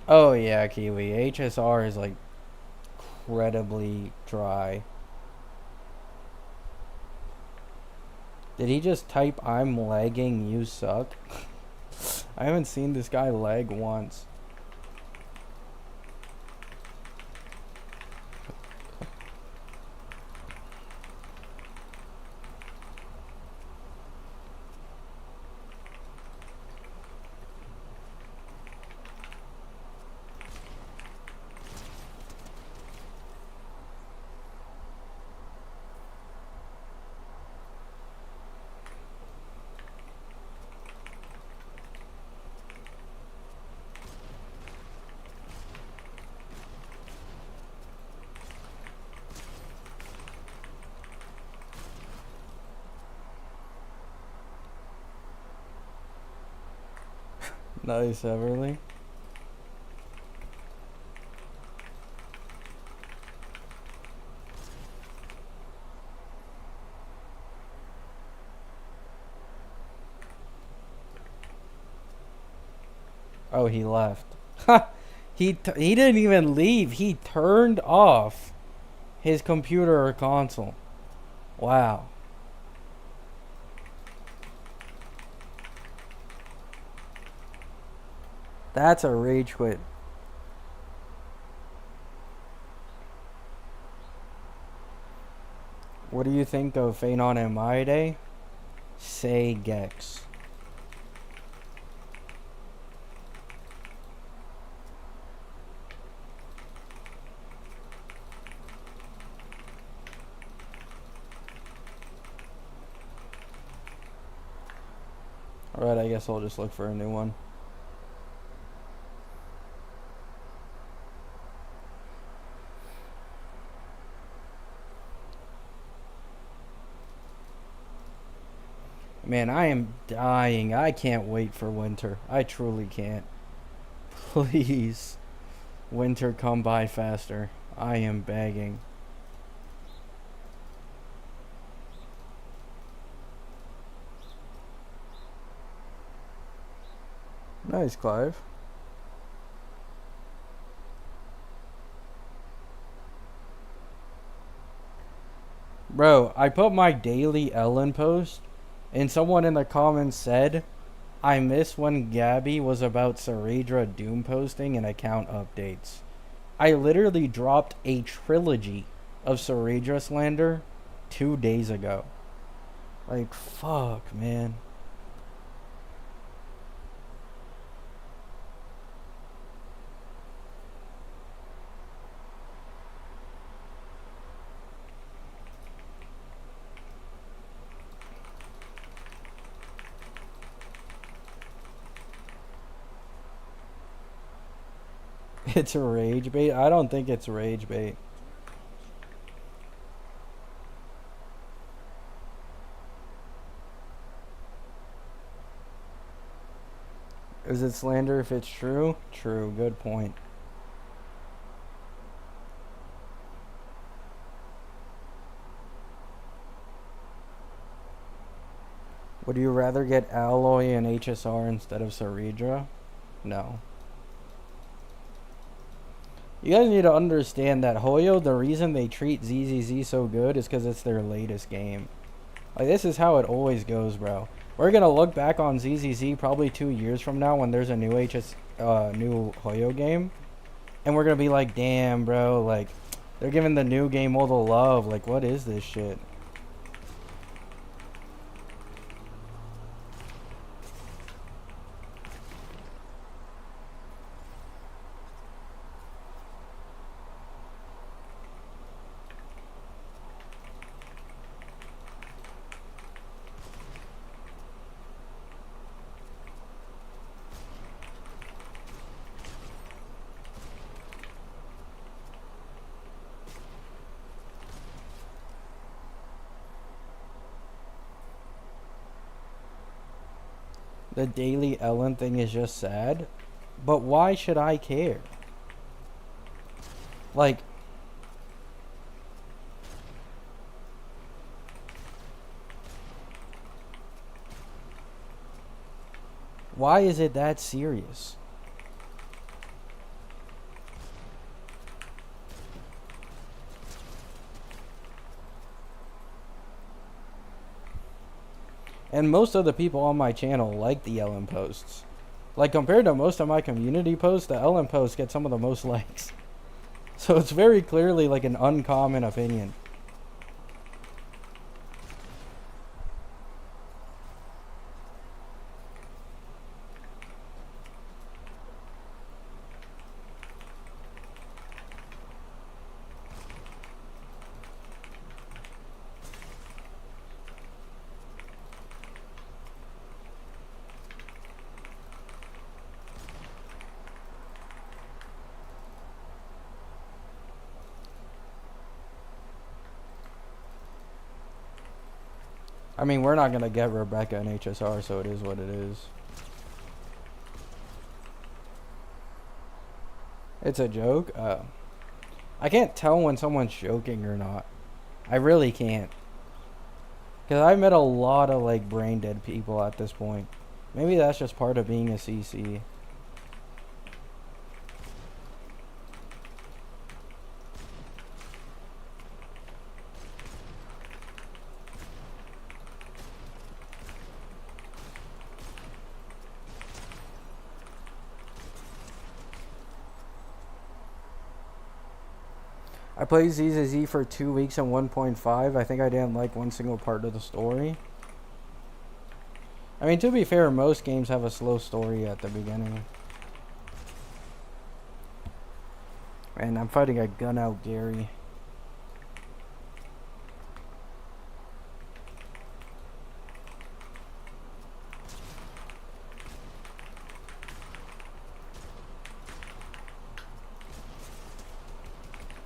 A: Oh yeah, Kiwi. HSR is like incredibly dry. Did he just type "I'm lagging, you suck"? I haven't seen this guy lag once. Nice, Everly. Oh, he left. He didn't even leave. He turned off his computer or console. Wow. That's a rage quit. What do you think of Phanon and Maide? Say Gex. Alright, I guess I'll just look for a new one. Man, I am dying. I can't wait for winter. I truly can't. Please, winter, come by faster. I am begging. Nice, Clive. Bro, I put my daily Ellen post, and someone in the comments said, I miss when Gabby was about Saridra Doom posting and account updates. I literally dropped a trilogy of Saridra slander 2 days ago. Like, fuck, man. It's a rage bait? I don't think it's rage bait. Is it slander if it's true? True, good point. Would you rather get Alloy and HSR instead of Saridra? No. You guys need to understand that Hoyo, the reason they treat ZZZ so good is because it's their latest game. Like, this is how it always goes, bro. We're gonna look back on ZZZ probably 2 years from now when there's a new new Hoyo game, and we're gonna be like, damn, bro, like, They're giving the new game all the love. Like, what is this shit? The daily Ellen thing is just sad. But why should I care? Like, why is it that serious? And most of the people on my channel like the Ellen posts. Like, compared to most of my community posts, the Ellen posts get some of the most likes. So it's very clearly like an uncommon opinion. I mean, we're not going to get Rebecca in HSR, so it is what it is. It's a joke? I can't tell when someone's joking or not. I really can't. Because I've met a lot of, like, brain dead people at this point. Maybe that's just part of being a CC. I played ZZZ for 2 weeks and 1.5. I think I didn't like one single part of the story. I mean, to be fair, most games have a slow story at the beginning. And I'm fighting a gun out Gary.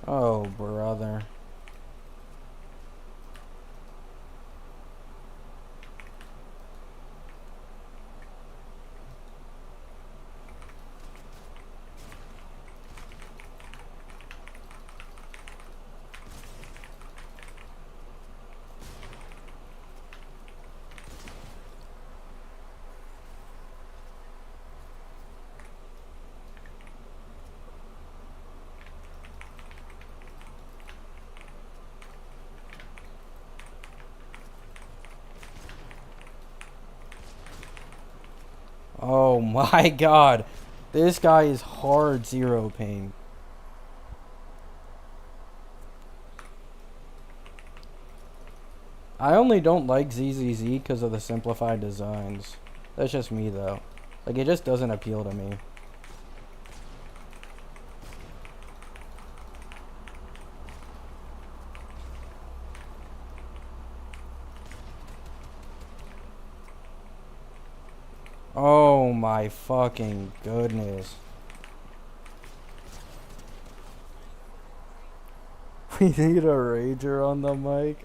A: Oh, brother. Oh my god. This guy is hard zero ping. I only don't like ZZZ because of the simplified designs. That's just me though. Like, it just doesn't appeal to me. Oh my fucking goodness. We need a rager on the mic.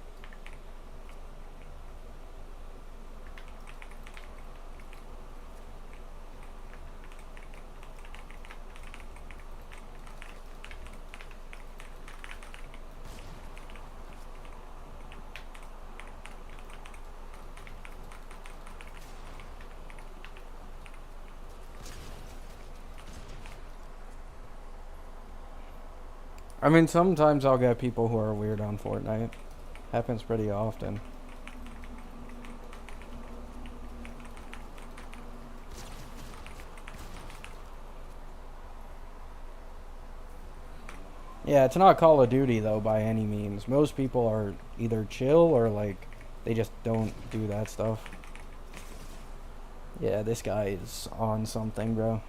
A: I mean, sometimes I'll get people who are weird on Fortnite. Happens pretty often. Yeah, it's not Call of Duty though by any means. Most people are either chill or like they just don't do that stuff. Yeah, this guy is on something, bro.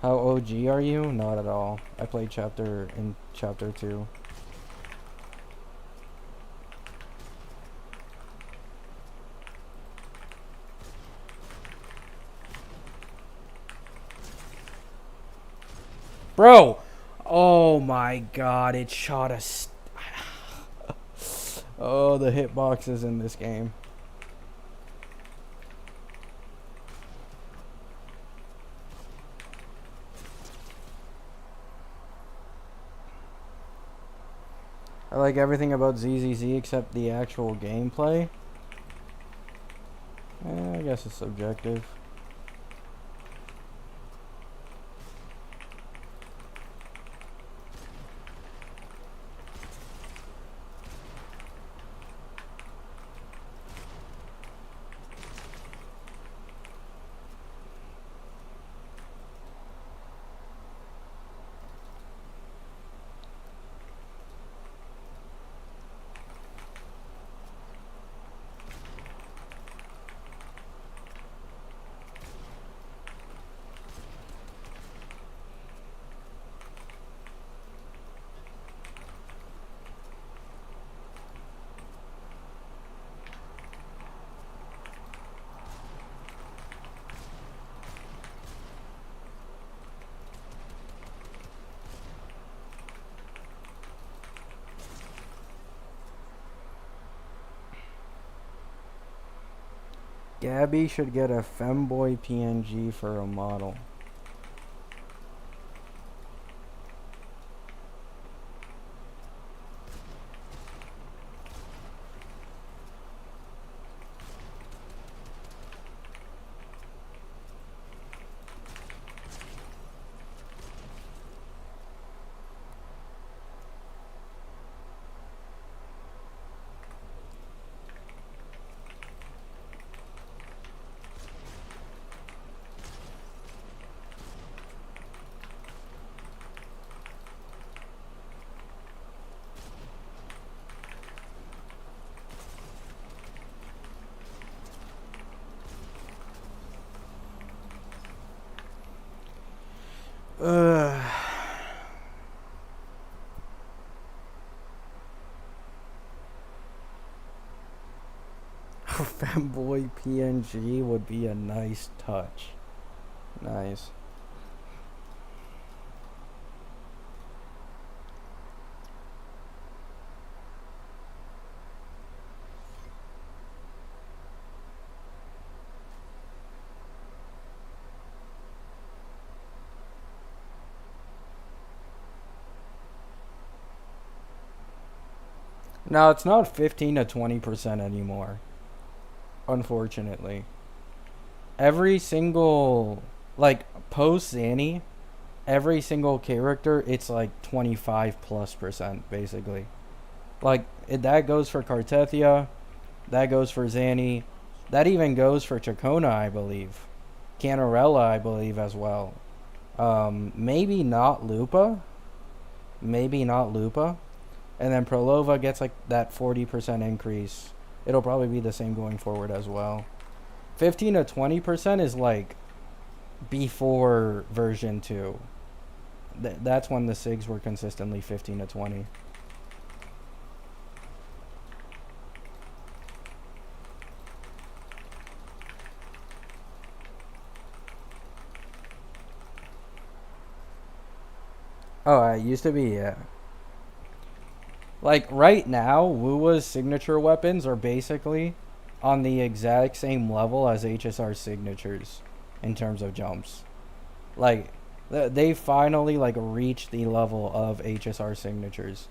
A: How OG are you? Not at all. I played chapter 2. Bro! Oh my god, it shot us. Oh, the hitboxes in this game. I like everything about ZZZ except the actual gameplay. I guess it's subjective. Gabby should get a femboy PNG for a model. Ugh. Femboy PNG would be a nice touch. Nice. No, it's not 15 to 20% anymore. Unfortunately. Every single, like, post Zanny, every single character, it's like 25+%, basically. Like, that goes for Cartethia, that goes for Zanny, that even goes for Chacona, I believe. Canarella, I believe, as well. Maybe not Lupa. Maybe not Lupa. And then Prolova gets like that 40% increase. It'll probably be the same going forward as well. 15 to 20% is like before version 2. That's when the SIGs were consistently 15 to 20. Oh, it used to be, yeah. Like right now, Wua's signature weapons are basically on the exact same level as HSR signatures in terms of jumps. Like they finally like reached the level of HSR signatures.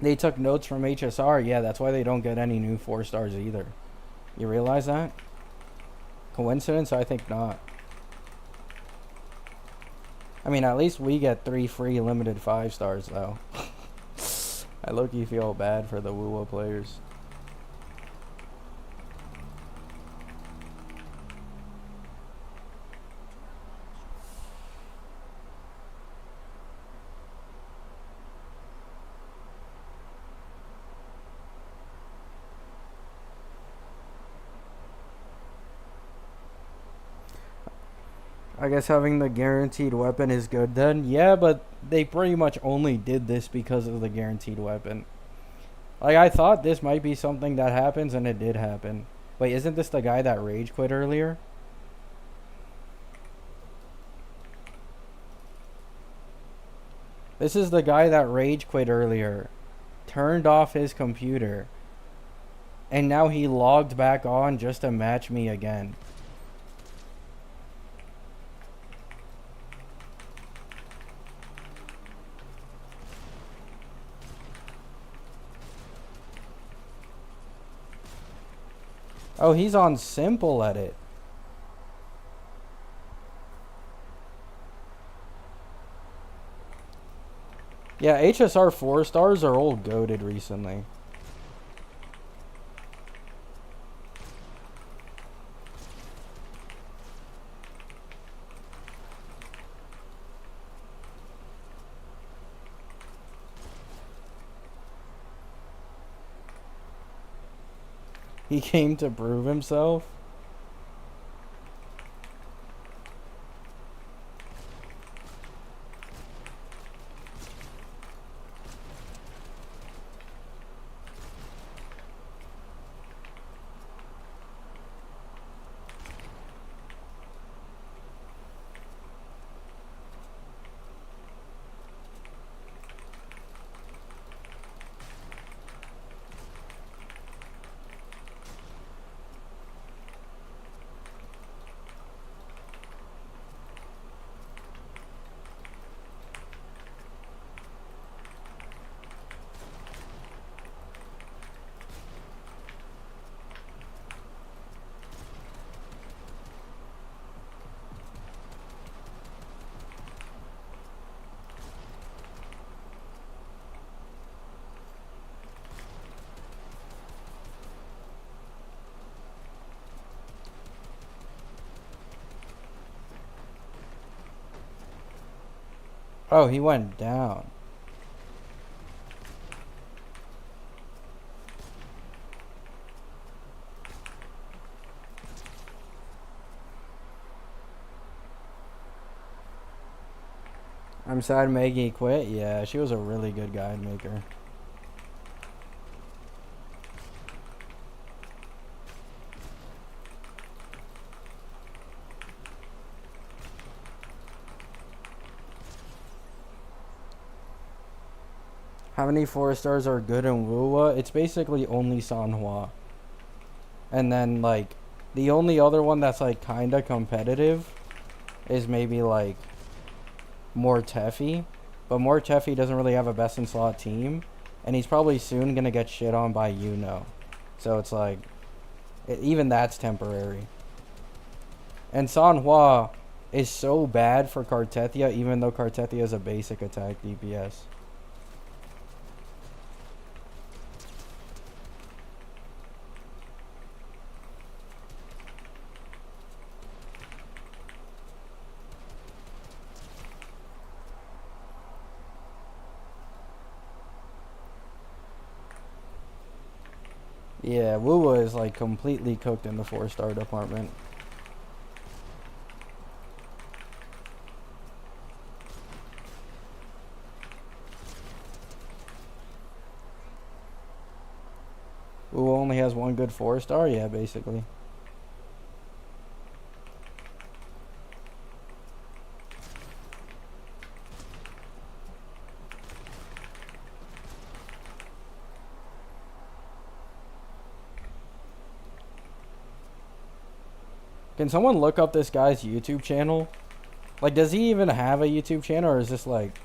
A: They took notes from HSR. Yeah, that's why they don't get any new 4 stars either. You realize that? Coincidence? I think not. I mean, at least we get 3 free limited 5 stars though. I low-key feel bad for the WUWA players. I guess having the guaranteed weapon is good then. Yeah, but they pretty much only did this because of the guaranteed weapon. Like, I thought this might be something that happens, and it did happen. Wait, isn't this the guy that rage quit earlier? This is the guy that rage quit earlier. Turned off his computer. And now he logged back on just to match me again. Oh, he's on simple edit. Yeah, HSR 4 stars are all goated recently. He came to prove himself. Oh, he went down. I'm sad Maggie quit. Yeah, she was a really good guide maker. How many 4 stars are good in WUWA? It's basically only Sanhua. And then, like, the only other one that's, like, kinda competitive is maybe, like, Mortefi. But Mortefi doesn't really have a best in slot team. And he's probably soon gonna get shit on by Yuno. So it's like, even that's temporary. And Sanhua is so bad for Kartethia, even though Kartethia is a basic attack DPS. Yeah, WUWA is like completely cooked in the 4 star department. WUWA only has one good 4 star? Yeah, basically. Can someone look up this guy's YouTube channel? Like, does he even have a YouTube channel, or is this like...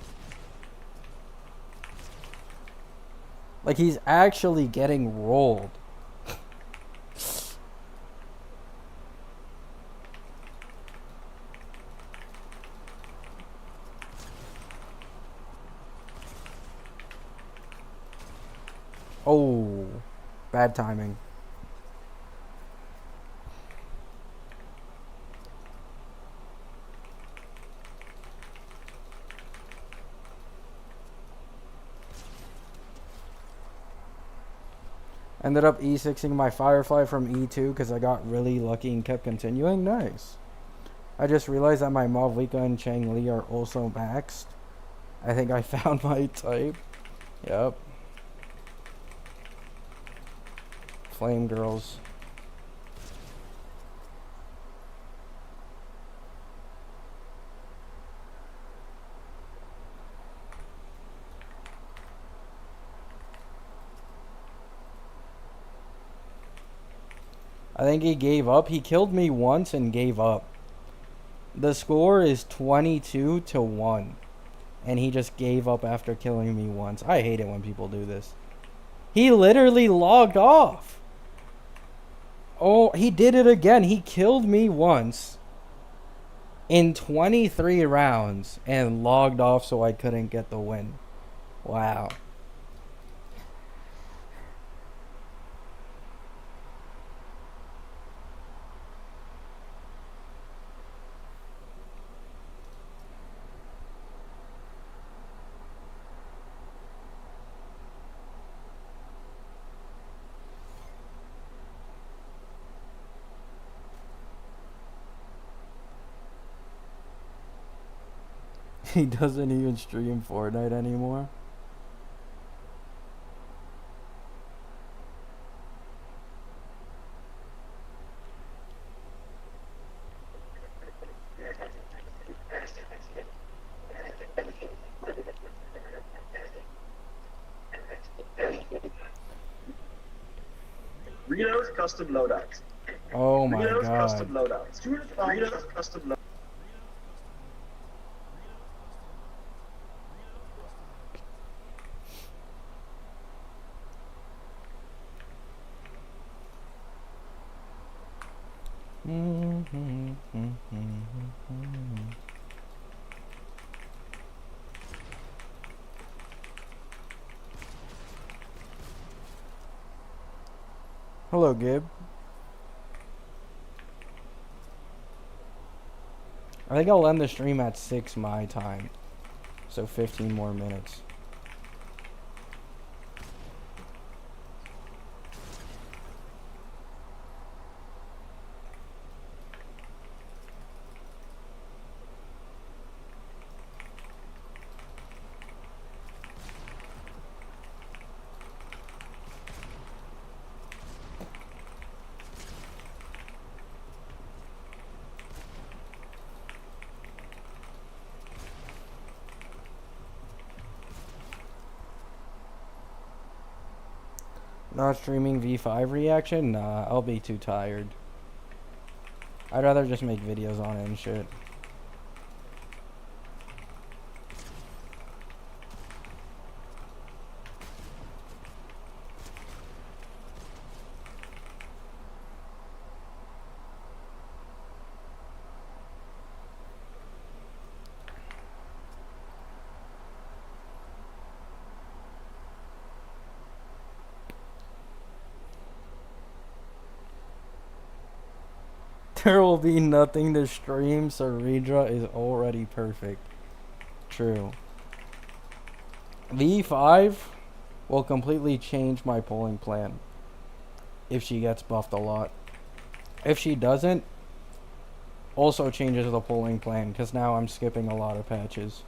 A: Like, he's actually getting rolled. Oh, bad timing. Ended up E6ing my Firefly from E2 because I got really lucky and kept continuing. Nice. I just realized that my Malvika and Chang Li are also maxed. I think I found my type. Yep. Flame girls. I think he gave up. He killed me once and gave up. The score is 22-1. And he just gave up after killing me once. I hate it when people do this. He literally logged off. Oh, he did it again. He killed me once in 23 rounds and logged off so I couldn't get the win. Wow. He doesn't even stream Fortnite anymore.
C: Reno's custom loadouts.
A: Oh my
C: Reno's
A: god.
C: custom loadouts. Reno's custom loadouts.
A: Hello, Gib. I think I'll end the stream at 6 my time. So 15 more minutes. Not streaming V5 reaction? Nah, I'll be too tired. I'd rather just make videos on it and shit. There will be nothing to stream, so Redra is already perfect. True. V5 will completely change my polling plan if she gets buffed a lot. If she doesn't, also changes the polling plan because now I'm skipping a lot of patches.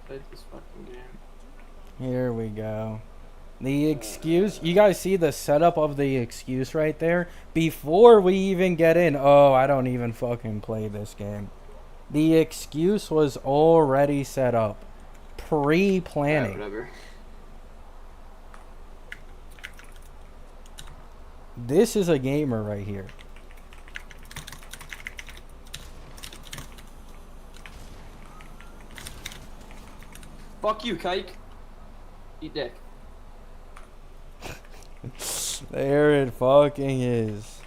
D: Played this fucking game.
A: Here we go. The excuse, you guys see the setup of the excuse right there? Before we even get in, oh, I don't even fucking play this game. The excuse was already set up pre-planning.
D: Whatever.
A: This is a gamer right here.
D: Fuck you, kike. Eat dick.
A: There it fucking is.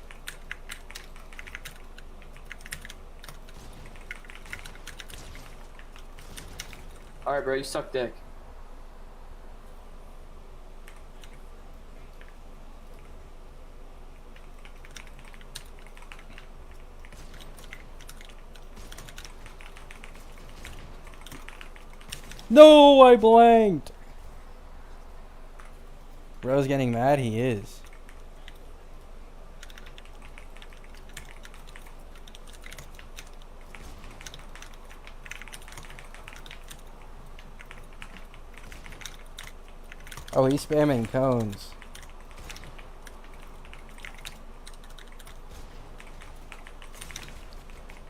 D: Alright, bro, you suck dick.
A: No, I blanked. Bro's getting mad. He is. Oh, he's spamming cones.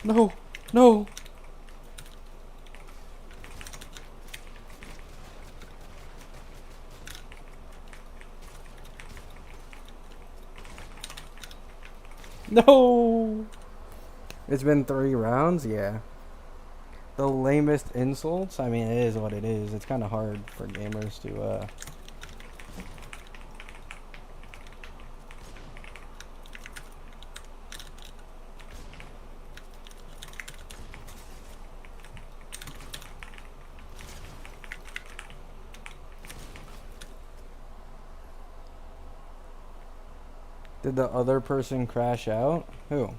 A: No, no. No. It's been 3 rounds, yeah. The lamest insults. I mean, it is what it is. It's kind of hard for gamers to Did the other person crash out? Who?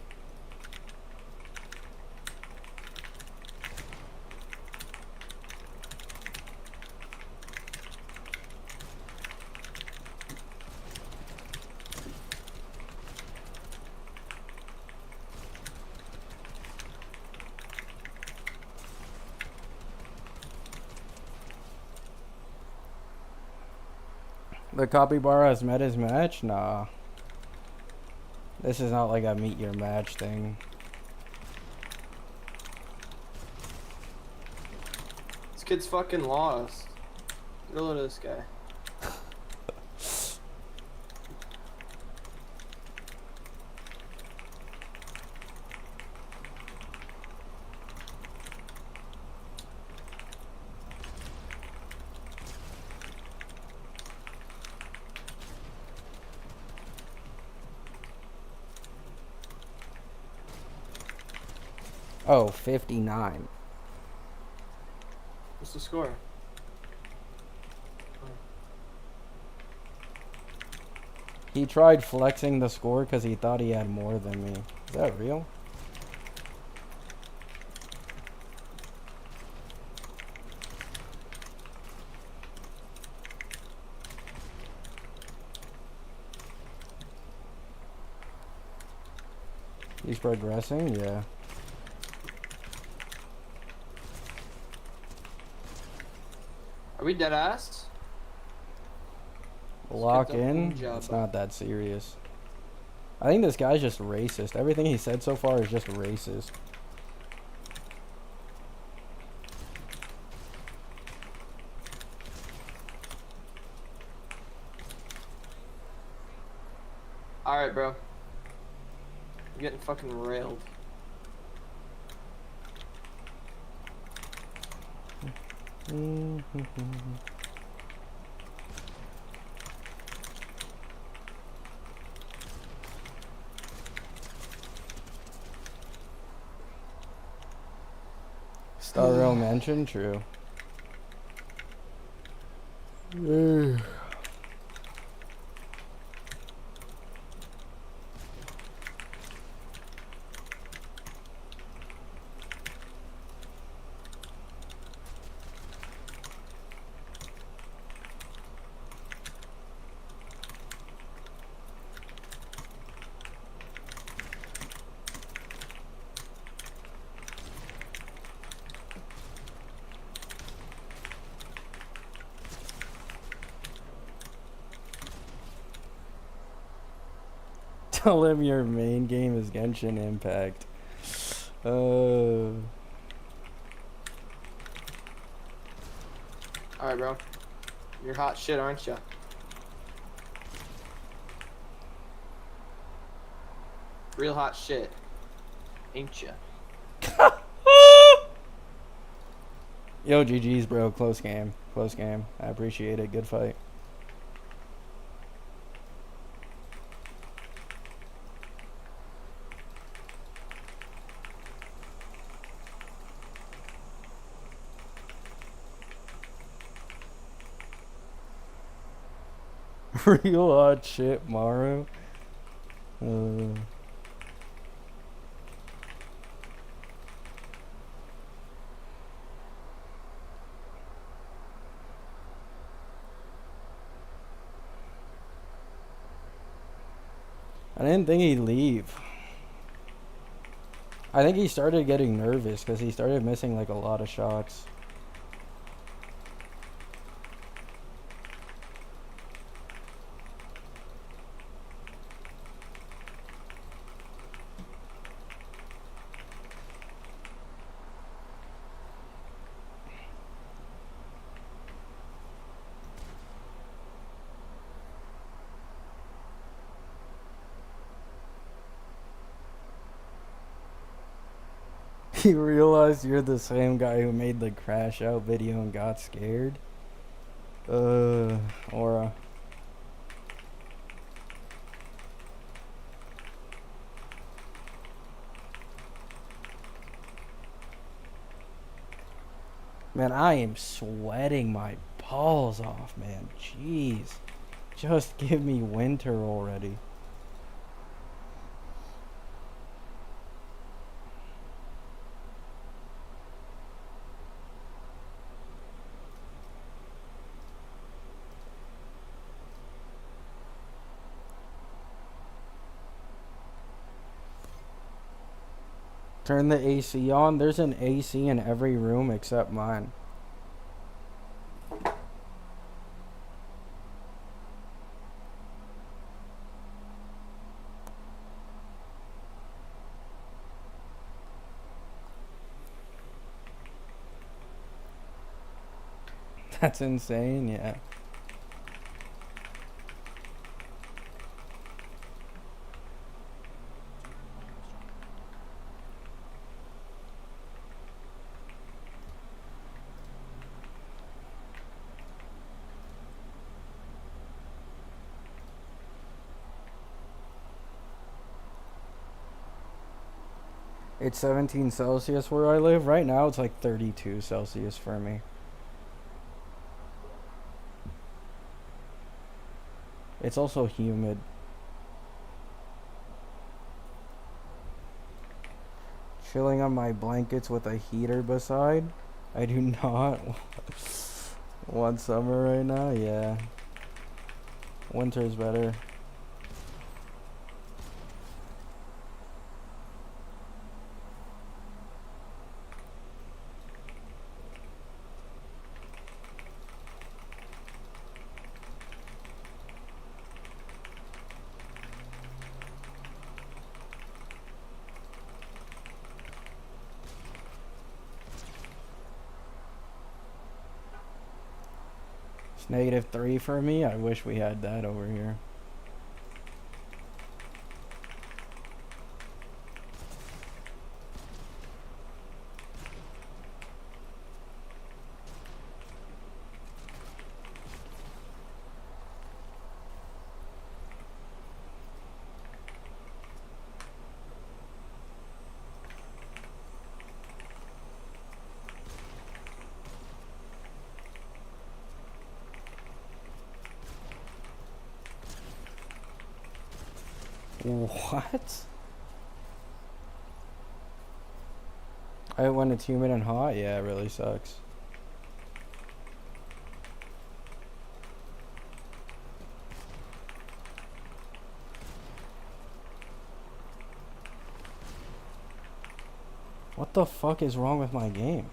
A: The capybara has met his match? Nah. This is not like a meet your match thing.
D: This kid's fucking lost. Get a load of this guy.
A: Oh, 59.
D: What's the score?
A: He tried flexing the score because he thought he had more than me. Is that real? He's progressing? Yeah.
D: Are we dead ass?
A: Lock
D: that
A: in?
D: Punjab.
A: It's not that serious. I think this guy's just racist. Everything he said so far is just racist.
D: Alright, bro. I'm getting fucking railed.
A: Star Rail mention? True. Tell him your main game is Genshin Impact.
D: Alright, bro. You're hot shit, aren't ya? Real hot shit. Ain't ya?
A: Yo, GG's, bro. Close game. Close game. I appreciate it. Good fight. Real hot shit, Maru. I didn't think he'd leave. I think he started getting nervous because he started missing like a lot of shots. You realize you're the same guy who made the crash out video and got scared? Aura. Man, I am sweating my balls off, man. Jeez. Just give me winter already. Turn the AC on. There's an AC in every room except mine. That's insane, yeah. It's 17 Celsius where I live. Right now it's like 32 Celsius for me. It's also humid. Chilling on my blankets with a heater beside. I do not want summer right now. Yeah. Winter's better. -3 for me. I wish we had that over here. What? When it's humid and hot? Yeah, it really sucks. What the fuck is wrong with my game?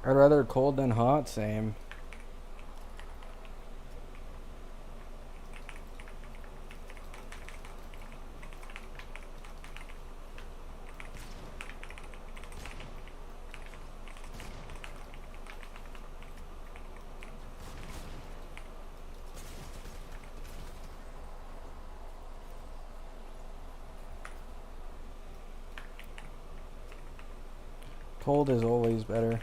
A: I'd rather cold than hot, same. Cold is always better.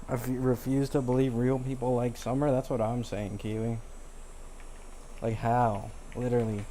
A: I refuse to believe real people like summer. That's what I'm saying, Kiwi. Like how? Literally.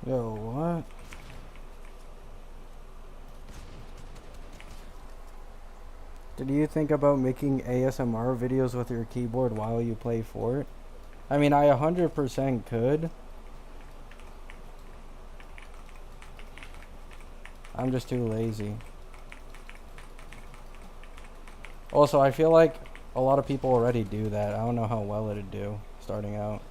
A: Yo, what? Did you think about making ASMR videos with your keyboard while you play Fort? I mean, I 100% could. I'm just too lazy. Also, I feel like a lot of people already do that. I don't know how well it'd do starting out.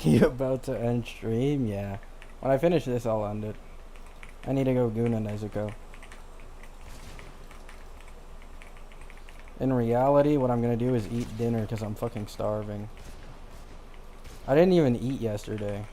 A: You about to end stream? Yeah. When I finish this, I'll end it. I need to go Guna Nezuko. In reality, what I'm gonna do is eat dinner because I'm fucking starving. I didn't even eat yesterday.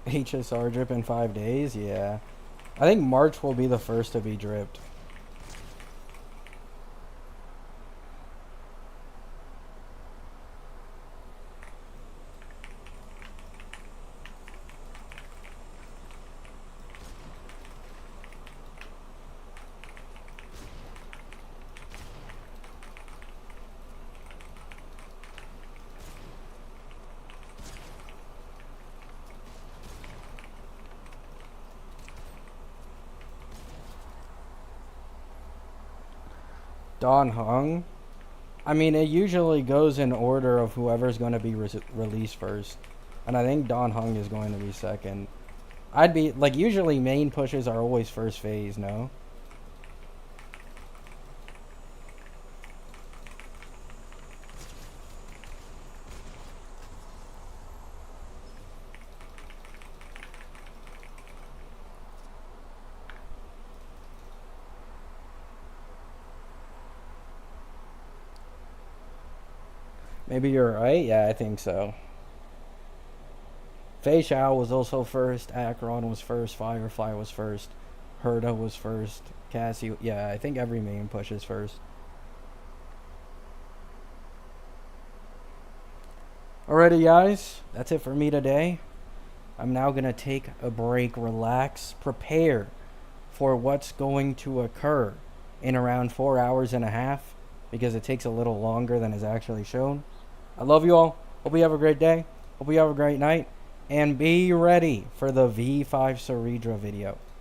A: HSR drip in 5 days? Yeah. I think March will be the first to be dripped. Don Hung? I mean, it usually goes in order of whoever's going to be released first. And I think Don Hung is going to be second. I'd be, like, usually main pushes are always first phase, no? Maybe you're right? Yeah, I think so. Fei Xiao was also first, Akron was first, Firefly was first, Herda was first, Cassie, yeah, I think every main push is first. Alrighty guys, that's it for me today. I'm now going to take a break, relax, prepare for what's going to occur in around 4 hours and a half, because it takes a little longer than is actually shown. I love you all. Hope you have a great day. Hope you have a great night. And be ready for the V5 Ceredra video.